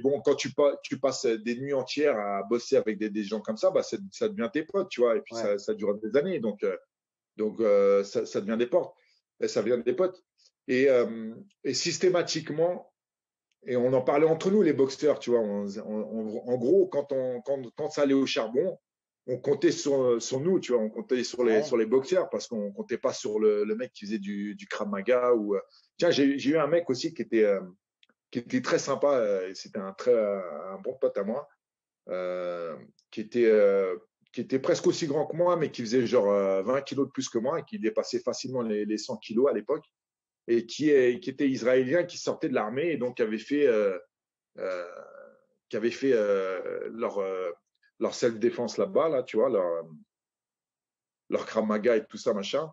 bon, quand tu passes des nuits entières à bosser avec des gens comme ça, bah, ça devient tes potes, tu vois, et puis ça dure des années, donc ça devient des potes, et ça devient des potes. Et systématiquement, et on en parlait entre nous, les boxeurs, tu vois, en gros, quand ça allait au charbon, on comptait sur nous, tu vois, on comptait sur les boxeurs parce qu'on comptait pas sur le mec qui faisait du Krav Maga ou tiens, j'ai eu un mec aussi qui était très sympa, c'était un bon pote à moi, euh, qui était euh, qui était presque aussi grand que moi, mais qui faisait genre 20 kilos de plus que moi et qui dépassait facilement les 100 kilos à l'époque et qui était israélien, qui sortait de l'armée et donc euh, qui avait fait leur self-défense là-bas, là, tu vois, leur Krav Maga et tout ça, machin.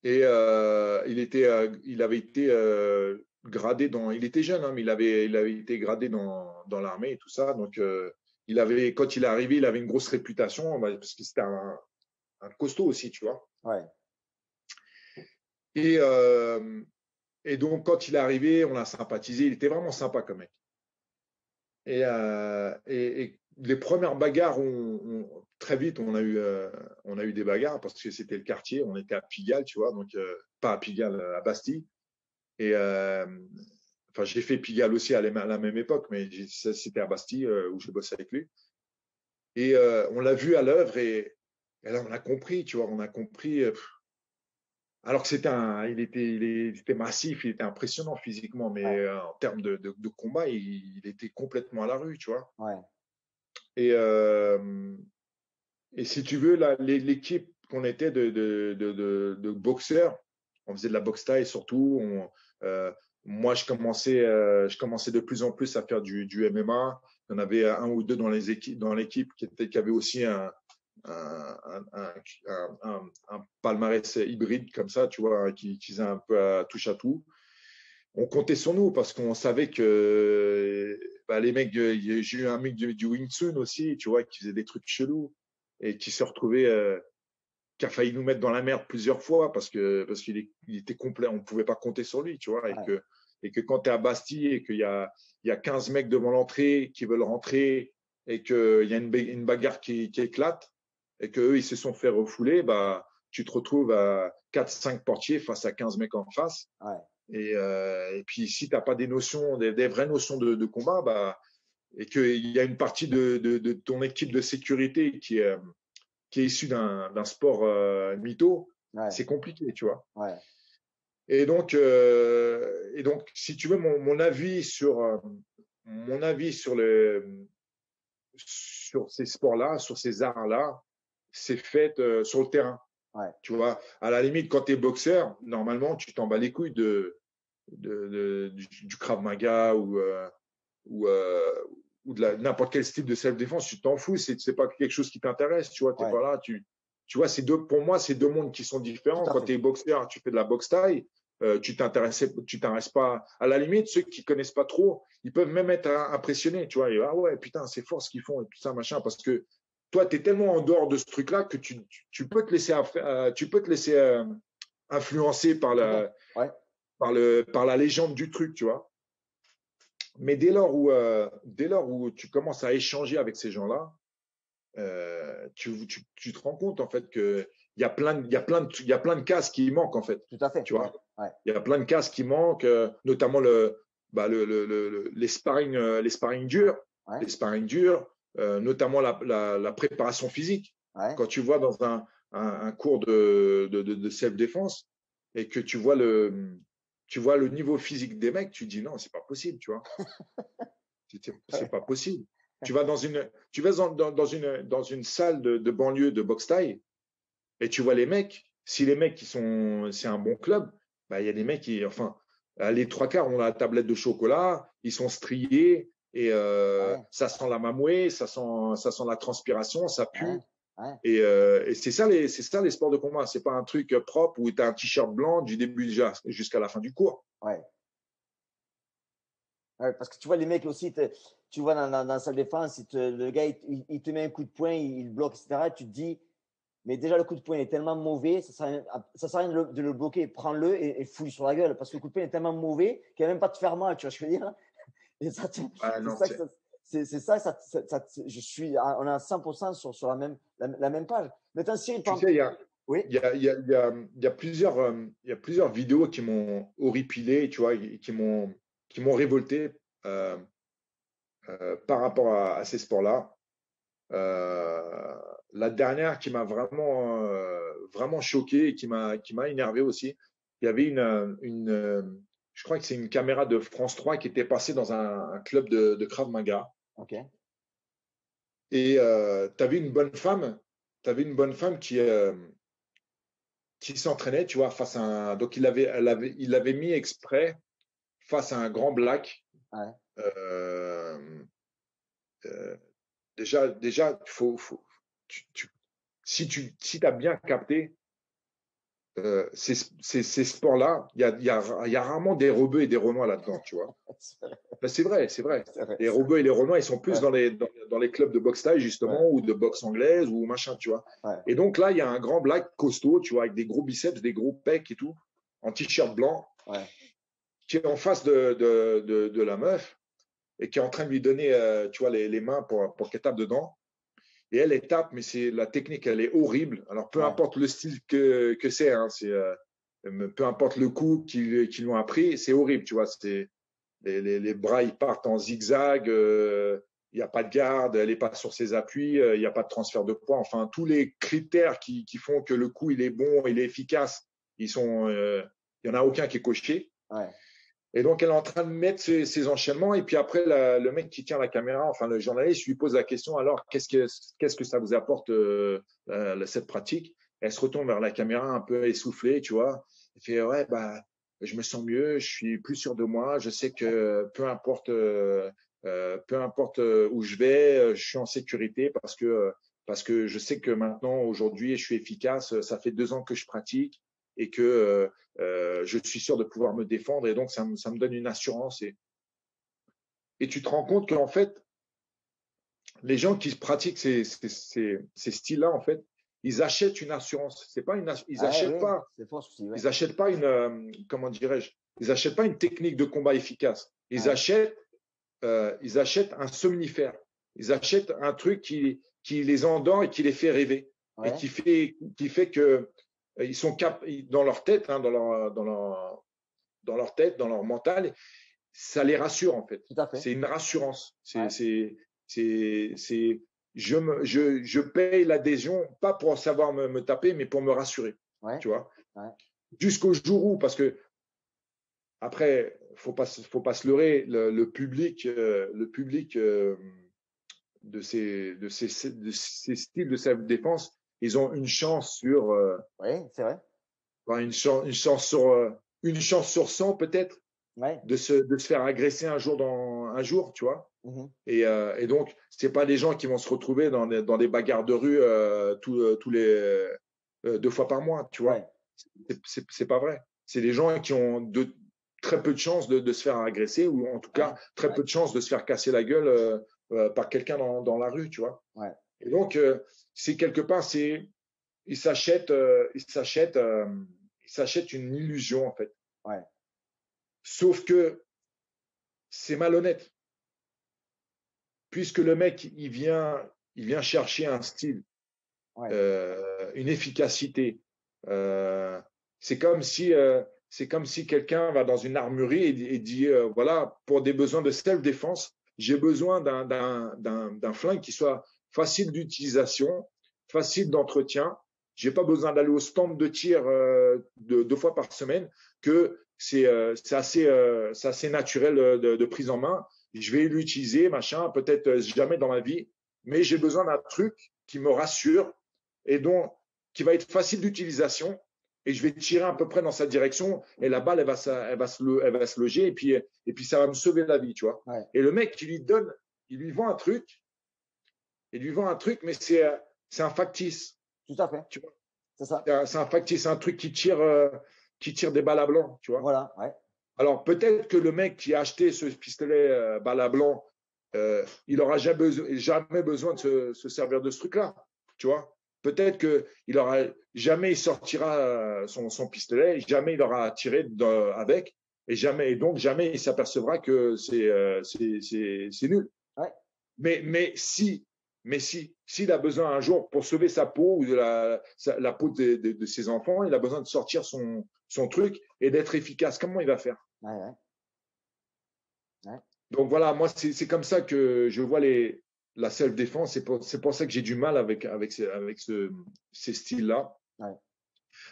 Et il avait été gradé il était jeune, hein, mais il avait été gradé dans l'armée et tout ça. Donc, quand il est arrivé, il avait une grosse réputation parce que c'était un costaud aussi, tu vois. Ouais. Et, et donc, quand il est arrivé, on a sympathisé. Il était vraiment sympa comme mec. Et les premières bagarres, très vite, on a eu des bagarres parce que c'était le quartier. On était à Pigalle, tu vois, donc pas à Pigalle, à Bastille. Et enfin, j'ai fait Pigalle aussi à la même époque, mais c'était à Bastille où je bossais avec lui. Et on l'a vu à l'œuvre et là, on a compris, tu vois, on a compris. Alors que il était massif, il était impressionnant physiquement, mais en termes de combat, il était complètement à la rue, tu vois. Ouais. Et si tu veux, l'équipe qu'on était de boxeurs, on faisait de la boxe thaï surtout. Moi, je commençais de plus en plus à faire du MMA. Il y en avait un ou deux dans l'équipe qui avait aussi un palmarès hybride comme ça, tu vois, qui faisait un peu touche à tout. On comptait sur nous parce qu'on savait que les mecs, j'ai eu un mec du Wing Chun aussi, tu vois, qui faisait des trucs chelous et qui se retrouvait, qui a failli nous mettre dans la merde plusieurs fois parce qu'il était complet, on ne pouvait pas compter sur lui, tu vois, et que quand tu es à Bastille et qu'il y a 15 mecs devant l'entrée qui veulent rentrer et qu'il y a une bagarre qui éclate et qu'eux, ils se sont fait refouler, bah, tu te retrouves à 4-5 portiers face à 15 mecs en face. Ouais. Et puis, si tu n'as pas des notions, des vraies notions de combat, bah, et qu'il y a une partie de ton équipe de sécurité qui est issu d'un sport mytho, Ouais. c'est compliqué, tu vois. Ouais. Et donc, si tu veux, mon avis sur ces sports-là, sur ces arts-là, c'est fait sur le terrain. Ouais. Tu vois, à la limite, quand tu es boxeur, normalement, tu t'en bats les couilles du Krav Maga ou de n'importe quel style de self-défense, tu t'en fous, c'est pas quelque chose qui t'intéresse, tu vois, t'es pas là, tu vois, pour moi, c'est deux mondes qui sont différents. Quand tu es boxeur, tu fais de la boxe thaï, tu t'intéresses pas. À la limite, ceux qui connaissent pas trop, ils peuvent même être impressionnés, tu vois, et, ah ouais, putain, c'est fort ce qu'ils font et tout ça, machin, parce que toi, tu es tellement en dehors de ce truc-là que tu peux te laisser influencer par la légende du truc, tu vois. Mais dès lors où tu commences à échanger avec ces gens-là, tu te rends compte en fait que il y a plein de cases qui manquent en fait. Tout à fait. Tu vois, il y a plein de cases qui manquent, notamment les sparring durs, notamment la préparation physique. Quand tu vois dans un cours de self-défense et que tu vois le niveau physique des mecs, tu te dis non, c'est pas possible, tu vois. C'est pas possible. Tu vas dans une salle de banlieue de boxe thaï et tu vois les mecs. Si les mecs c'est un bon club, bah il y a des mecs qui, enfin, les trois quarts ont la tablette de chocolat, ils sont striés et ça sent la mamouée, ça sent la transpiration, ça pue. Et c'est ça les sports de combat. C'est pas un truc propre où tu as un t-shirt blanc du début jusqu'à la fin du cours. Ouais. Ouais, parce que tu vois, les mecs aussi, tu vois, dans la salle de défense, le gars, il te met un coup de poing, il bloque, etc. Tu te dis, mais déjà, le coup de poing est tellement mauvais, ça ne sert à rien de le bloquer. Prends-le et fouille sur la gueule. Parce que le coup de poing est tellement mauvais qu'il n'y a même pas de faire mal, tu vois ce que je veux dire. Et ça, c'est ça, je suis, on est à 100% sur la même page. Maintenant, si tu sais, il y a plusieurs vidéos qui m'ont horripilé, tu vois, qui m'ont révolté par rapport à ces sports-là. La dernière qui m'a vraiment choqué et qui m'a énervé aussi, il y avait je crois que c'est une caméra de France 3 qui était passée dans un club de Krav Maga. Okay. Et tu avais une bonne femme qui s'entraînait, tu vois, face à donc il l'avait mis exprès face à un grand black. Ouais. Déjà, si tu as bien capté ces sports-là, il y a rarement des rebeux et des renois là-dedans, tu vois. Ben, c'est vrai. Les rebeux et les renois, ils sont plus dans les clubs de boxe thaï, justement, ou de boxe anglaise, ou machin, tu vois. Ouais. Et donc là, il y a un grand black costaud, tu vois, avec des gros biceps, des gros pecs et tout, en t-shirt blanc, qui est en face de la meuf et qui est en train de lui donner, tu vois, les mains pour qu'elle tape dedans. Et elle tape, mais la technique, elle est horrible. Alors, peu importe le style que c'est, hein, peu importe le coup qu'ils lui ont appris, c'est horrible, tu vois. Les bras, ils partent en zigzag, il n'y a pas de garde, elle n'est pas sur ses appuis, il n'y a pas de transfert de poids. Enfin, tous les critères qui font que le coup, il est bon, il est efficace, il n'y en a aucun qui est coché. Ouais. Et donc, elle est en train de mettre ses enchaînements. Et puis après, le mec qui tient la caméra, enfin le journaliste, lui pose la question, alors, qu'est-ce que ça vous apporte cette pratique? Elle se retourne vers la caméra un peu essoufflée, tu vois. Elle fait, ouais, bah, je me sens mieux, je suis plus sûr de moi. Je sais que peu importe où je vais, je suis en sécurité parce que je sais que maintenant, aujourd'hui, je suis efficace. Ça fait 2 ans que je pratique et que je suis sûr de pouvoir me défendre. Et donc, ça me donne une assurance. Et tu te rends compte qu'en fait, les gens qui pratiquent ces styles-là, en fait, ils achètent une assurance. C'est pas Ah, oui, c'est fort aussi, ouais. ils achètent pas une, comment dirais-je, ils achètent pas une technique de combat efficace. Ils achètent un somnifère. Ils achètent un truc qui les endort et qui les fait rêver. Ouais. Et qui fait que ils sont dans leur tête, hein, dans leur tête, dans leur mental, ça les rassure en fait. Tout à fait. C'est une rassurance. Ouais. Je paye l'adhésion, pas pour savoir me taper, mais pour me rassurer. Ouais. Tu vois. Ouais. Jusqu'au jour où, parce que après, faut pas se leurrer, le public de ces styles de self-défense, ils ont une chance sur, Oui, c'est vrai. une chance sur 100 peut-être, Ouais. de se faire agresser un jour, tu vois. Mhm. Et donc, c'est pas des gens qui vont se retrouver dans des bagarres de rue tous les 2 fois par mois, tu vois. Ouais. C'est pas vrai. C'est des gens qui ont très peu de chances de se faire agresser ou en tout cas très peu de chances de se faire casser la gueule par quelqu'un dans la rue, tu vois. Ouais. Et donc, c'est quelque part, ils s'achètent une illusion en fait. Ouais. Sauf que c'est malhonnête, puisque le mec il vient chercher un style, Ouais. une efficacité. C'est comme si quelqu'un va dans une armurerie et dit voilà, pour des besoins de self-défense, j'ai besoin d'un flingue qui soit facile d'utilisation, facile d'entretien. J'ai pas besoin d'aller au stand de tir 2 fois par semaine, que c'est assez naturel de prise en main. Je vais l'utiliser, machin, peut-être jamais dans ma vie, mais j'ai besoin d'un truc qui me rassure et donc qui va être facile d'utilisation. Et je vais tirer à peu près dans sa direction et la balle, elle va se loger et puis ça va me sauver la vie, tu vois. Ouais. Et le mec, il lui vend un truc, mais c'est un factice. Tout à fait. Tu vois. C'est ça. C'est un factice, c'est un truc qui tire des balles à blanc, tu vois. Voilà. Ouais. Alors peut-être que le mec qui a acheté ce pistolet balle à blanc, il aura jamais besoin de se servir de ce truc-là, tu vois. Peut-être qu'il aura jamais il sortira son pistolet, jamais il aura tiré avec, et donc jamais il s'apercevra que c'est nul. Ouais. Mais s'il a besoin un jour pour sauver sa peau ou la peau de ses enfants, il a besoin de sortir son truc et d'être efficace. Comment il va faire? Ouais, ouais. Ouais. Donc voilà, moi c'est comme ça que je vois la self-défense. C'est pour ça que j'ai du mal avec ces styles-là. Ouais.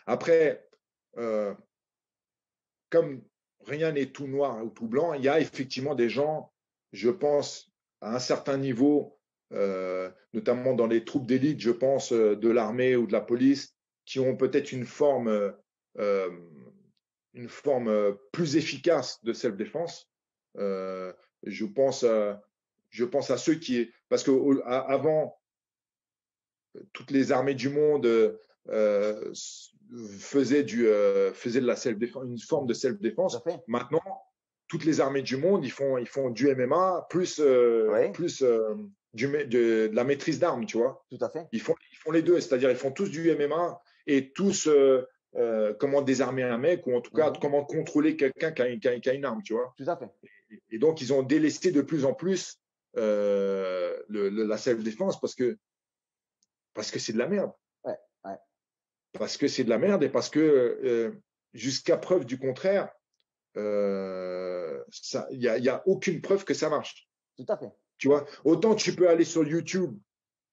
Après, comme rien n'est tout noir ou tout blanc, il y a effectivement des gens, je pense, à un certain niveau, notamment dans les troupes d'élite, je pense, de l'armée ou de la police, qui ont peut-être une forme plus efficace de self-défense. Je pense à ceux parce qu'avant, toutes les armées du monde faisaient de la self-défense, une forme de self-défense. Maintenant, toutes les armées du monde, ils font du MMA plus de la maîtrise d'armes, tu vois. Tout à fait. Ils font les deux, c'est-à-dire ils font tous du MMA et tous comment désarmer un mec ou en tout cas comment contrôler quelqu'un qui a une arme, tu vois. Tout à fait. Et donc ils ont délaissé de plus en plus la self-défense parce que c'est de la merde. Ouais, ouais. Parce que c'est de la merde et parce que jusqu'à preuve du contraire, il y a aucune preuve que ça marche. Tout à fait. Tu vois, autant tu peux aller sur YouTube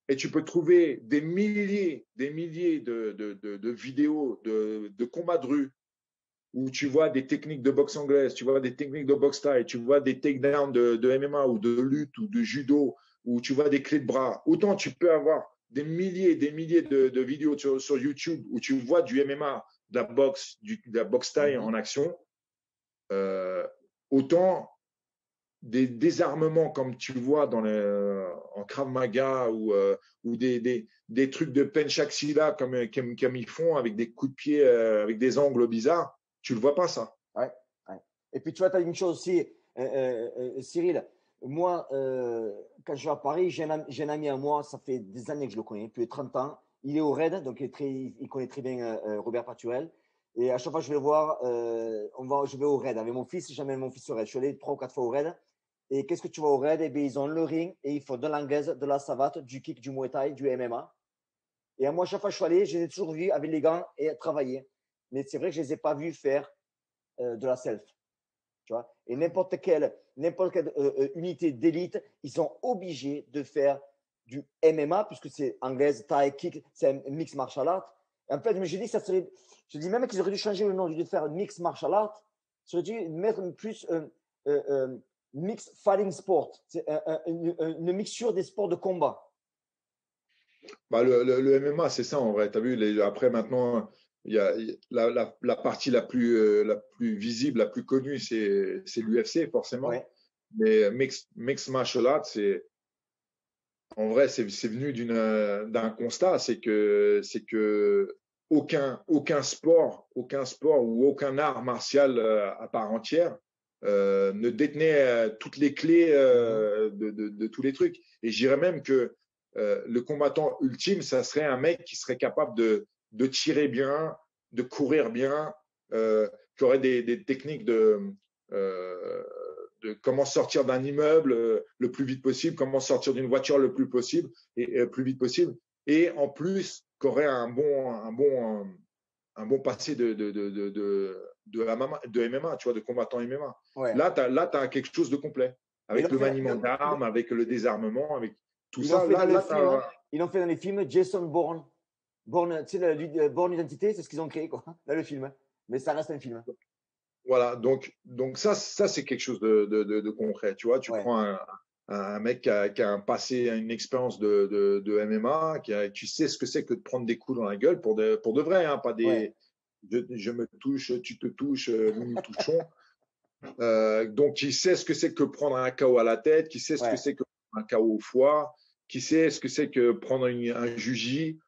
et tu peux trouver des milliers de vidéos de combats de rue où tu vois des techniques de boxe anglaise, tu vois des techniques de boxe thaï, tu vois des takedowns de MMA ou de lutte ou de judo, où tu vois des clés de bras, autant tu peux avoir des milliers et des milliers de vidéos sur YouTube où tu vois du MMA, de la boxe thaï en action, autant des désarmements comme tu vois en Krav Maga ou des trucs de penchaksila comme ils font avec des coups de pied, avec des angles bizarres, tu le vois pas ça. Ouais, ouais. Et puis tu vois, tu as une chose aussi, Cyril, moi, quand je vais à Paris, j'ai un ami à moi, ça fait des années que je le connais, plus de 30 ans. Il est au RAID, donc il connaît très bien Robert Paturel. Et à chaque fois que je vais le voir, je vais au RAID avec mon fils, j'amène mon fils au RAID. Je suis allé 3 ou 4 fois au RAID. Et qu'est-ce que tu vois au RAID? Eh bien, ils ont le ring et ils font de l'anglaise, de la savate, du kick, du muay thai, du MMA. Et moi, chaque fois que je suis allé, je les ai toujours vus avec les gants et travailler. Mais c'est vrai que je ne les ai pas vus faire de la self. Tu vois, et n'importe quelle unité d'élite, ils sont obligés de faire du MMA, puisque c'est anglaise, Thai, kick, c'est un mix martial art. Et en fait, je dis, ça serait, je dis même qu'ils auraient dû changer le nom, de faire mix martial art, ça aurait dû mettre plus mix fighting sport, c'est une mixture des sports de combat. Bah, le MMA, c'est ça en vrai. Tu as vu, après maintenant, il y a la partie la plus visible, la plus connue, c'est l'UFC, forcément. Ouais. Mais mixed martial arts, en vrai, c'est venu d'un constat, c'est que aucun sport ou aucun art martial à part entière ne détenait toutes les clés de tous les trucs. Et je dirais même que le combattant ultime, ça serait un mec qui serait capable de tirer bien, de courir bien, qui aurait des techniques euh, de comment sortir d'un immeuble le plus vite possible, comment sortir d'une voiture le plus possible et plus vite possible, et en plus qu'aurait un bon passé de MMA, tu vois, de combattant MMA. Ouais. Là, tu as quelque chose de complet, avec le maniement d'armes, avec le désarmement, avec tout ça. Ils l'ont fait dans les films Jason Bourne. Bourne, tu sais, Bourne Identité, c'est ce qu'ils ont créé, quoi, dans le film. Mais ça reste un film. Voilà, donc ça c'est quelque chose de concret. Tu vois, tu prends un mec qui a un passé, une expérience de MMA, tu sais ce que c'est que de prendre des coups dans la gueule pour de vrai, hein, pas des je me touche, tu te touches, nous nous touchons. Donc, qui sait ce que c'est que prendre un KO à la tête, qui sait ce que c'est que prendre un KO au foie, qui sait ce que c'est que prendre un juji,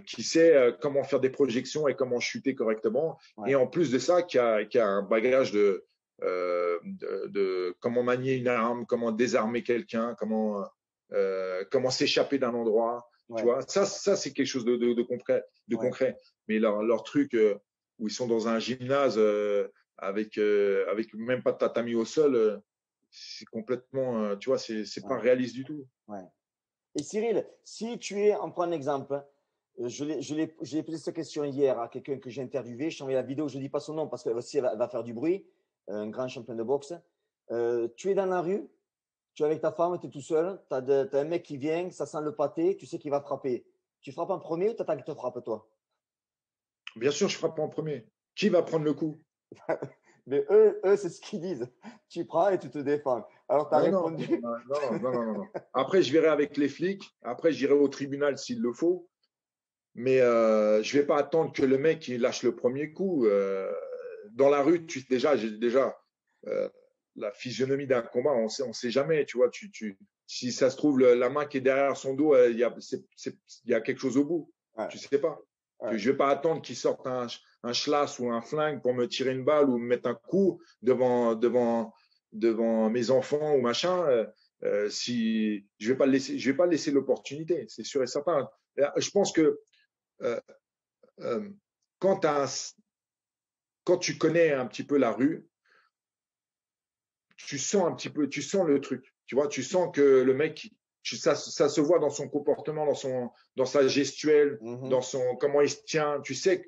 qui sait comment faire des projections et comment chuter correctement. Ouais. Et en plus de ça, qui a un bagage de comment manier une arme, comment désarmer quelqu'un, comment s'échapper d'un endroit. Ouais. Tu vois, ça c'est quelque chose de concret. Mais leur truc où ils sont dans un gymnase avec même pas de tatami au sol, c'est complètement, tu vois, c'est pas réaliste du tout. Ouais. Et Cyril, si tu es, on prend un exemple, j'ai posé cette question hier à quelqu'un que j'ai interviewé, je t'ai envoyé la vidéo, je ne dis pas son nom parce qu'elle aussi elle va faire du bruit, un grand champion de boxe. Tu es dans la rue, tu es avec ta femme, tu es tout seul, tu as un mec qui vient, ça sent le pâté, tu sais qu'il va frapper. Tu frappes en premier ou tu attends qu'il te frappe, toi? Bien sûr, je frappe en premier. Qui va prendre le coup? Mais eux c'est ce qu'ils disent. Tu prends et tu te défends. Alors, tu as répondu. Non. Après, je verrai avec les flics. Après, j'irai au tribunal s'il le faut. Mais je vais pas attendre que le mec il lâche le premier coup. Dans la rue, j'ai déjà la physionomie d'un combat. On sait jamais. Tu vois, si ça se trouve, la main qui est derrière son dos, il y a quelque chose au bout. Ouais. Tu sais pas. Ouais. Je vais pas attendre qu'il sorte un schlass ou un flingue pour me tirer une balle ou me mettre un coup devant mes enfants ou machin. Si je vais pas laisser l'opportunité, c'est sûr et certain. Je pense que quand tu connais un petit peu la rue, tu sens le truc. Tu vois, tu sens que le mec, ça se voit dans son comportement, dans sa gestuelle, dans comment il se tient. Tu sais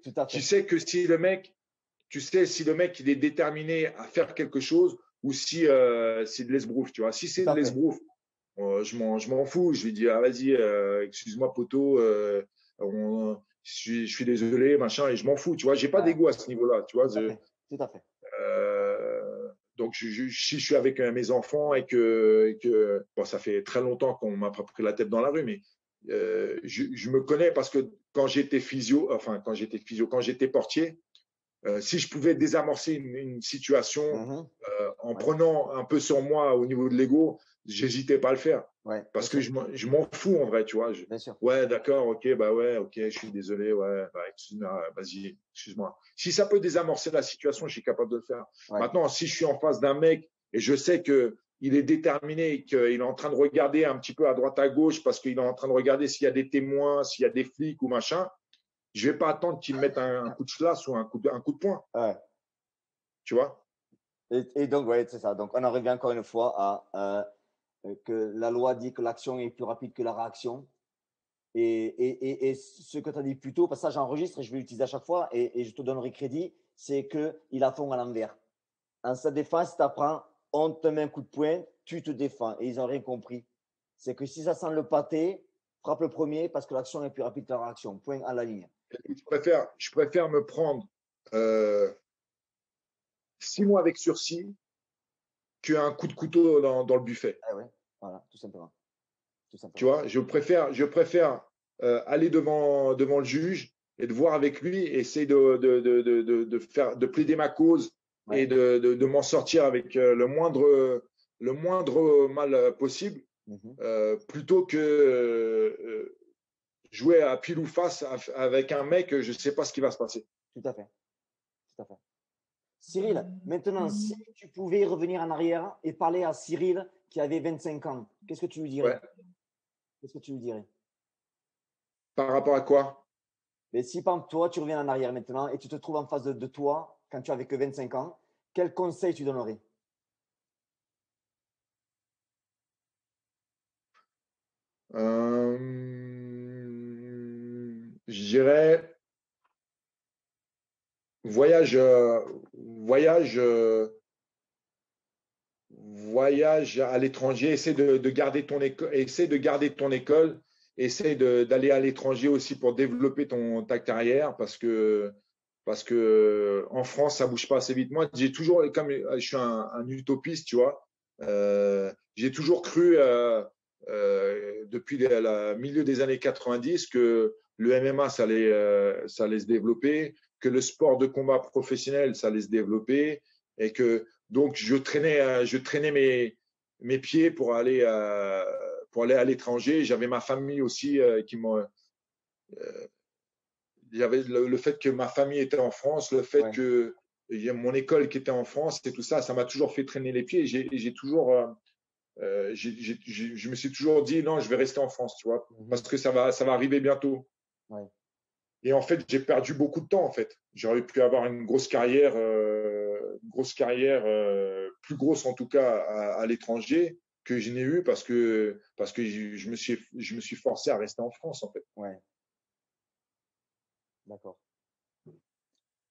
que si le mec il est déterminé à faire quelque chose ou si c'est de l'esbrouf, tu vois. Si c'est de l'esbrouf, je m'en fous. Je lui dis, ah, vas-y, excuse-moi, poteau, je suis désolé, machin, et je m'en fous, tu vois. J'ai pas d'ego à ce niveau-là, tu vois. Tout à fait. Donc, si je suis avec mes enfants et bon, ça fait très longtemps qu'on m'a pas pris la tête dans la rue, mais je me connais parce que quand j'étais portier, si je pouvais désamorcer une situation en prenant un peu sur moi au niveau de l'ego, j'hésitais pas à le faire. Ouais, parce que je m'en fous en vrai, tu vois. Bien sûr. Ouais, d'accord, ok, bah ouais, ok, je suis désolé, ouais, bah, excuse-moi, vas-y, excuse-moi. Si ça peut désamorcer la situation, je suis capable de le faire. Ouais. Maintenant, si je suis en face d'un mec et je sais que il est déterminé et qu'il est en train de regarder un petit peu à droite à gauche parce qu'il est en train de regarder s'il y a des témoins, s'il y a des flics ou machin, je vais pas attendre qu'il me mette un coup de chlasse ou un coup de poing. Ouais. Tu vois? Et donc, ouais, c'est ça. Donc, on en revient encore une fois à que la loi dit que l'action est plus rapide que la réaction. Et ce que tu as dit plus tôt, parce que ça, j'enregistre et je vais l'utiliser à chaque fois et je te donnerai crédit, c'est qu'il a fond à l'envers. En sa défense, tu apprends, on te met un coup de poing, tu te défends. Et ils n'ont rien compris. C'est que si ça sent le pâté, frappe le premier parce que l'action est plus rapide que la réaction. Point à la ligne. Je préfère me prendre 6 mois avec sursis qu'un coup de couteau dans le buffet. Ah ouais, voilà, tout simplement. Tu vois, je préfère aller devant le juge et de voir avec lui et essayer de plaider ma cause et de m'en sortir avec le moindre mal possible, plutôt que jouer à pile ou face avec un mec, je ne sais pas ce qui va se passer. Tout à fait. Tout à fait. Cyril, maintenant, si tu pouvais revenir en arrière et parler à Cyril qui avait 25 ans, qu'est-ce que tu lui dirais? Qu'est-ce que tu lui dirais? Par rapport à quoi? Mais si par exemple, toi, tu reviens en arrière maintenant et tu te trouves en face de toi quand tu avais que 25 ans, quel conseil tu donnerais? Je dirais voyage, voyage à l'étranger, essaie de garder ton école, essaie d'aller à l'étranger aussi pour développer ta carrière parce que en France ça bouge pas assez vite. Moi, j'ai toujours, comme je suis un utopiste, tu vois, j'ai toujours cru depuis le milieu des années 90 que le MMA ça allait se développer, que le sport de combat professionnel ça allait se développer et que donc je traînais mes pieds pour aller à l'étranger. J'avais ma famille aussi qui m'a il y avait le fait que ma famille était en France, le fait que il y a mon école qui était en France et tout ça, ça m'a toujours fait traîner les pieds. J'ai toujours, je me suis toujours dit non, je vais rester en France, tu vois, parce que ça va arriver bientôt. Ouais. Et en fait, j'ai perdu beaucoup de temps. En fait, j'aurais pu avoir une grosse carrière, plus grosse en tout cas à l'étranger que je n'ai eu parce que je me suis forcé à rester en France en fait. Ouais. D'accord.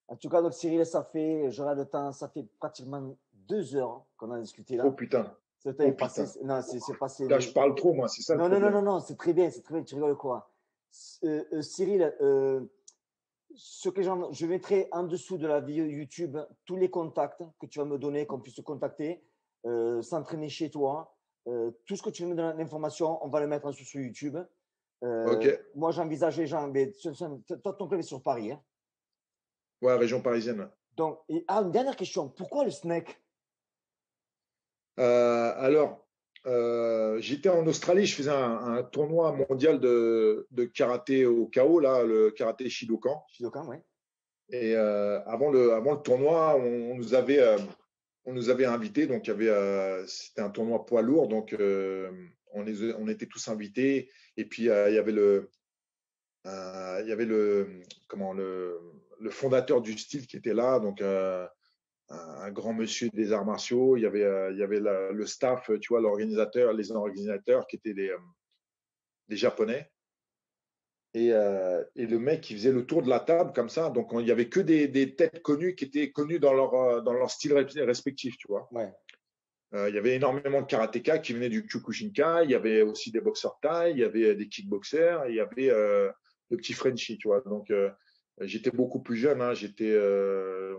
En tout cas, donc Cyril, je regarde le temps, ça fait pratiquement 2 heures qu'on a discuté là. Oh putain. Ce temps est passé. Non, c'est passé. Là, je parle trop, moi, c'est ça le Non, problème. non, c'est très bien, tu rigoles quoi. Cyril, je mettrai en dessous de la vidéo YouTube tous les contacts que tu vas me donner, qu'on puisse te contacter, s'entraîner chez toi. Tout ce que tu veux me donner d'informations, on va le mettre sur YouTube. Ok. Moi, j'envisage les gens, mais toi, ton club est sur Paris. Hein. Ouais, région parisienne. Donc, une dernière question. Pourquoi le snack? Alors, j'étais en Australie, je faisais un tournoi mondial de karaté au KO, là, le karaté Shidokan. Shidokan, ouais. Et avant le tournoi, on nous avait invités. Donc, c'était un tournoi poids lourd. Donc, on était tous invités. Et puis, il y avait le fondateur du style qui était là. Donc, un grand monsieur des arts martiaux. Il y avait le staff, tu vois, les organisateurs qui étaient des Japonais. Et le mec qui faisait le tour de la table comme ça. Donc, il y avait que des têtes connues qui étaient connues dans leur style respectif, tu vois. Ouais. Il y avait énormément de karatéka qui venaient du Kyokushinkai. Il y avait aussi des boxeurs thaï, il y avait des kickboxers, il y avait le petit Frenchie, tu vois. Donc, j'étais beaucoup plus jeune. Hein.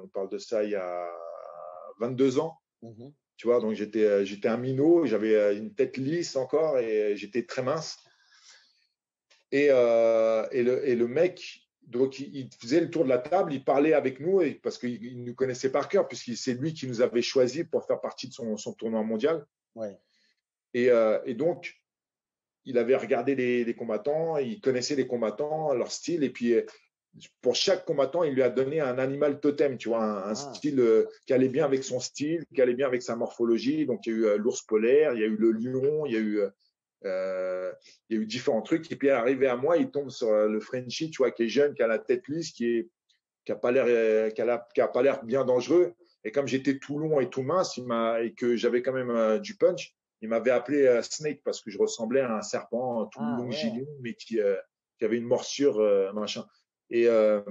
On parle de ça il y a 22 ans. Mhm. Tu vois, donc j'étais un minot, j'avais une tête lisse encore et j'étais très mince. Et le mec, donc il faisait le tour de la table, il parlait avec nous parce qu'il nous connaissait par cœur, puisque c'est lui qui nous avait choisi pour faire partie de son tournoi mondial. Ouais. Et donc, il avait regardé les combattants, il connaissait les combattants, leur style, et puis pour chaque combattant, il lui a donné un animal totem, tu vois, un style qui allait bien avec son style, qui allait bien avec sa morphologie. Donc, il y a eu l'ours polaire, il y a eu le lion, il y a eu différents trucs. Et puis, arrivé à moi, il tombe sur le Frenchie, tu vois, qui est jeune, qui a la tête lisse, qui a pas l'air, qui a pas l'air bien dangereux. Et comme j'étais tout long et tout mince, et que j'avais quand même du punch, il m'avait appelé Snake parce que je ressemblais à un serpent tout Ah, ouais. longiligne, mais qui avait une morsure, machin. Et, euh,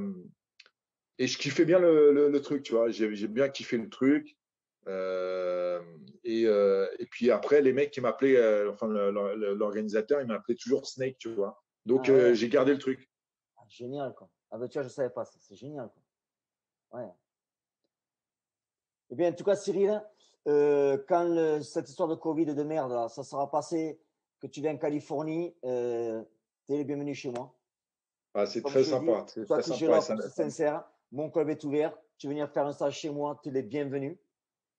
et je kiffais bien le truc, tu vois. J'ai bien kiffé le truc. Et puis après, les mecs qui m'appelaient, enfin l'organisateur, il m'appelait toujours Snake, tu vois. Donc Ah, ouais. j'ai gardé le truc. Ah, génial, quoi. Ah, ben, tu vois, je ne savais pas. C'est génial, quoi. Ouais. Eh bien, en tout cas, Cyril, quand cette histoire de Covid de merde, là, ça sera passé, que tu viens en Californie, tu es le bienvenu chez moi. Ah, c'est Comme très je l'ai dit, sympa, c'est toi très qui j'ai sympa. Et l'offre, c'est sincère. Mon club est ouvert. Tu veux venir faire un stage chez moi, tu es le bienvenu.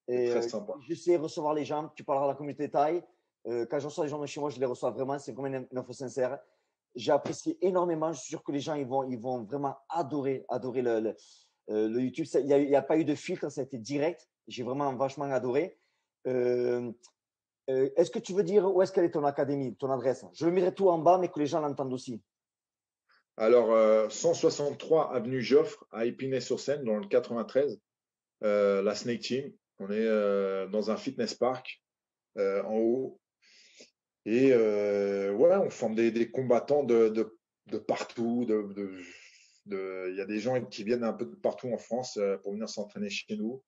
c'est Et très sympa. je sais recevoir les gens. Tu parleras à la communauté de taille. Quand je reçois les gens de chez moi, je les reçois vraiment. C'est comme une offre sincère. J'ai apprécié énormément. Je suis sûr que les gens ils vont vraiment adorer le YouTube. Il n'y a pas eu de filtre, ça a été direct. J'ai vraiment vachement adoré. Est-ce que tu veux dire où est-ce qu'elle est ton académie, ton adresse? Je le mettrai tout en bas, mais que les gens l'entendent aussi. Alors, 163 avenue Joffre à Épinay-sur-Seine, dans le 93, la Snake Team. On est dans un fitness park en haut. Et ouais, on forme des combattants de partout. Il y a des gens qui viennent un peu de partout en France pour venir s'entraîner chez nous.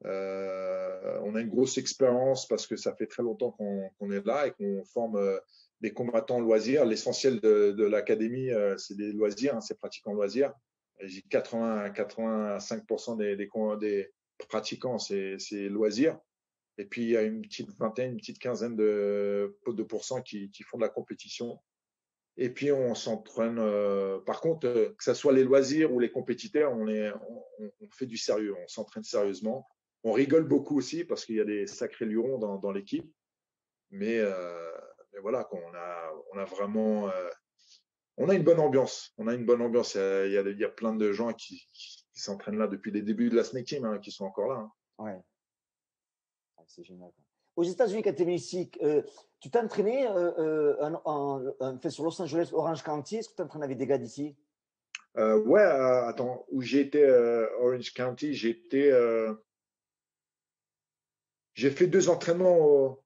On a une grosse expérience parce que ça fait très longtemps qu'on est là et qu'on forme des combattants loisirs. L'essentiel de l'académie, c'est des loisirs, hein, c'est pratiquants loisirs. J'ai 85% des pratiquants, c'est loisirs. Et puis, il y a une petite vingtaine, une petite quinzaine de pourcents qui font de la compétition. Et puis, on s'entraîne. Par contre, que ce soit les loisirs ou les compétiteurs, on fait du sérieux, on s'entraîne sérieusement. On rigole beaucoup aussi parce qu'il y a des sacrés lurons dans l'équipe. Mais voilà, on a vraiment. On a une bonne ambiance. On a une bonne ambiance. Il y a plein de gens qui s'entraînent là depuis les débuts de la Snake Team, hein, qui sont encore là. Hein. Ouais. C'est génial. Aux États-Unis, quand tu es venu ici, tu t'es entraîné fait sur Los Angeles, Orange County. Est-ce que tu t'entraînes avec des gars d'ici? Ouais, attends, où j'ai été, Orange County, j'ai fait 2 entraînements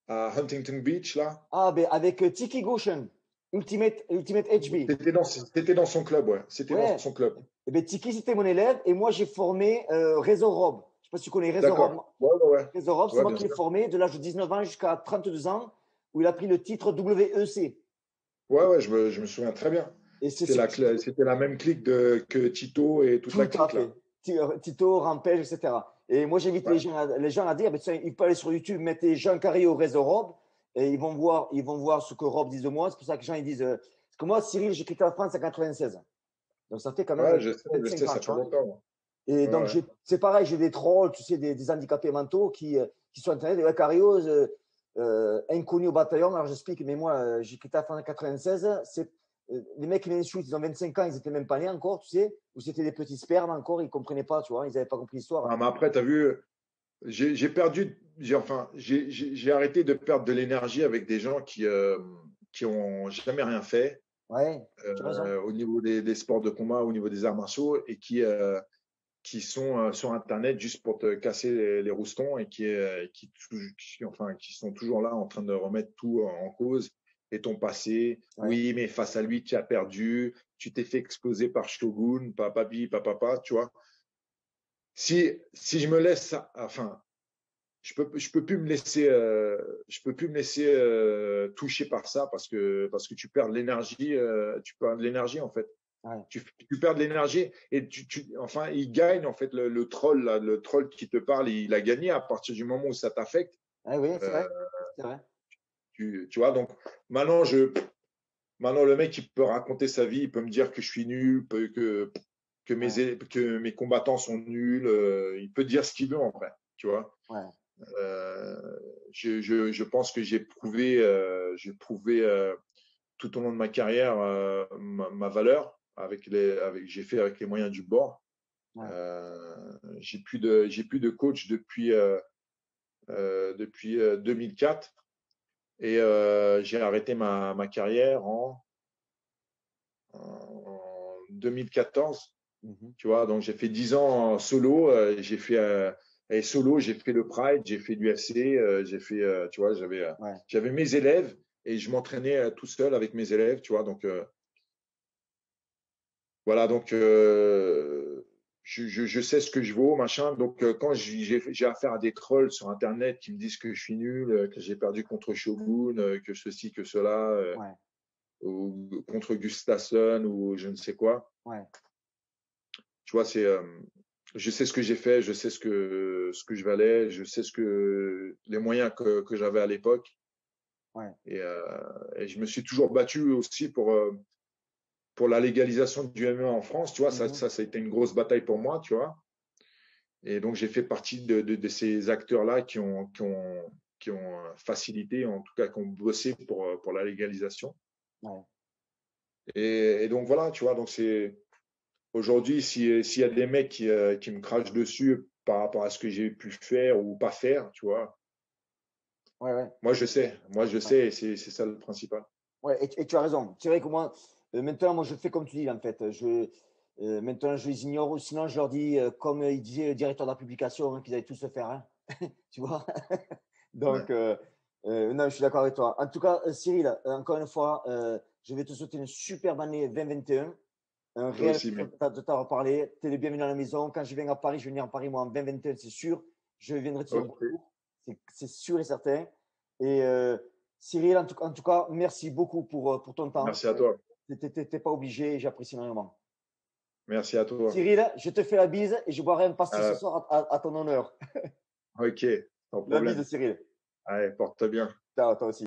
à Huntington Beach, là. Ah, ben avec Tiki Goshen, Ultimate HB. C'était dans son club, ouais. C'était dans Ouais. son club. Eh ben, Tiki, c'était mon élève. Et moi, j'ai formé Réseau Rob. Je ne sais pas si tu connais Réseau Rob. D'accord. Ouais, ouais, ouais. Réseau Rob, c'est Ouais, moi bien qui l'ai sûr. formé de l'âge de 19 ans jusqu'à 32 ans, où il a pris le titre WEC. Ouais, ouais, je me souviens très bien. Et C'était la même clique que Tito et toute la tout à clique, là. fait. Tito, Rampage, etc. Et moi, j'invite Ouais. les gens à dire, ben, ils peuvent aller sur YouTube, mettre Jean Carré au réseau Rob, et ils vont voir ce que Rob dit de moi. C'est pour ça que les gens ils disent, parce que moi, Cyril, j'ai quitté la France en 96. Donc, ça fait quand même Ouais, je 25 sais, ans, ça tu fait vois. longtemps. Et Ouais, donc, ouais. c'est pareil, j'ai des trolls, tu sais, des handicapés mentaux qui sont entraînés, ouais, Carrios, inconnu au bataillon. Alors, j'explique, mais moi, j'ai quitté la France en 96. Les mecs qui m'insultent, ils ont 25 ans, ils n'étaient même pas nés encore, tu sais, ou c'était des petits spermes encore, ils ne comprenaient pas, tu vois, ils n'avaient pas compris l'histoire. Ah, mais après, tu as vu, j'ai arrêté de perdre de l'énergie avec des gens qui ont jamais rien fait Ouais, tu as raison. au niveau des sports de combat, au niveau des arts martiaux et qui sont sur Internet juste pour te casser les roustons et enfin, qui sont toujours là en train de remettre tout en cause et ton passé. Ouais. Oui, mais face à lui, tu as perdu, tu t'es fait exploser par Shogun, papapi, papapa, tu vois. Si je me laisse, enfin, je peux plus me laisser, toucher par ça parce que tu perds de l'énergie, en fait. Ouais. Tu perds de l'énergie et enfin, il gagne en fait le troll là, le troll qui te parle, il a gagné à partir du moment où ça t'affecte. Ah oui, c'est Euh, vrai. C'est vrai. tu vois, donc maintenant maintenant le mec il peut raconter sa vie, il peut me dire que je suis nul, Ouais. que mes combattants sont nuls, il peut dire ce qu'il veut en vrai, tu vois. Ouais. Euh, je pense que j'ai prouvé tout au long de ma carrière ma valeur j'ai fait avec les moyens du bord. Ouais. J'ai plus de coach depuis 2004 et j'ai arrêté ma carrière en 2014. Mhm. Tu vois, donc j'ai fait 10 ans en solo. Et solo, j'ai fait le Pride, j'ai fait l'UFC, tu vois, Ouais. j'avais mes élèves et je m'entraînais tout seul avec mes élèves, tu vois. Donc voilà, donc je sais ce que je vaux, machin. Donc quand j'ai affaire à des trolls sur Internet qui me disent que je suis nul, que j'ai perdu contre Shogun, que ceci, que cela, Ouais. ou contre Gustafsson ou je ne sais quoi. Ouais. Tu vois, je sais ce que j'ai fait, je sais ce que je valais, je sais les moyens que j'avais à l'époque. Ouais. Et je me suis toujours battu aussi pour la légalisation du MMA en France. Tu vois, Mhm. ça a été une grosse bataille pour moi, tu vois. Et donc, j'ai fait partie de ces acteurs-là qui ont facilité, en tout cas, qui ont bossé pour la légalisation. Ouais. Et donc, voilà, tu vois, donc c'est. Aujourd'hui, s'il y a des mecs qui me crachent dessus par rapport à ce que j'ai pu faire ou pas faire, tu vois, Ouais. Ouais. moi je Ouais. sais, et c'est ça le principal. Ouais, et tu as raison. C'est vrai que moi, maintenant, moi, je fais comme tu dis, en fait. Maintenant, je les ignore, ou sinon, je leur dis, comme il disait le directeur de la publication, hein, qu'ils allaient tous se faire, hein. Tu vois? Ouais. Donc, non, je suis d'accord avec toi. En tout cas, Cyril, encore une fois, je vais te souhaiter une superbe année 2021. Un Toi réel aussi, mec. plaisir de t'en reparler. Tu es le bienvenu à la maison. Quand je viens à Paris, je vais venir à Paris, moi, en 2021, c'est sûr. Je viendrai te dire Ok. bonjour. C'est sûr et certain. Et Cyril, en tout cas, merci beaucoup pour ton temps. Merci à toi. Tu n'étais pas obligé, j'apprécie énormément. Merci à toi. Cyril, je te fais la bise et je boirai un pastis ce Euh, soir à ton honneur. ok, sans La bise, problème. Cyril. Allez, porte-toi bien. Ciao, toi aussi.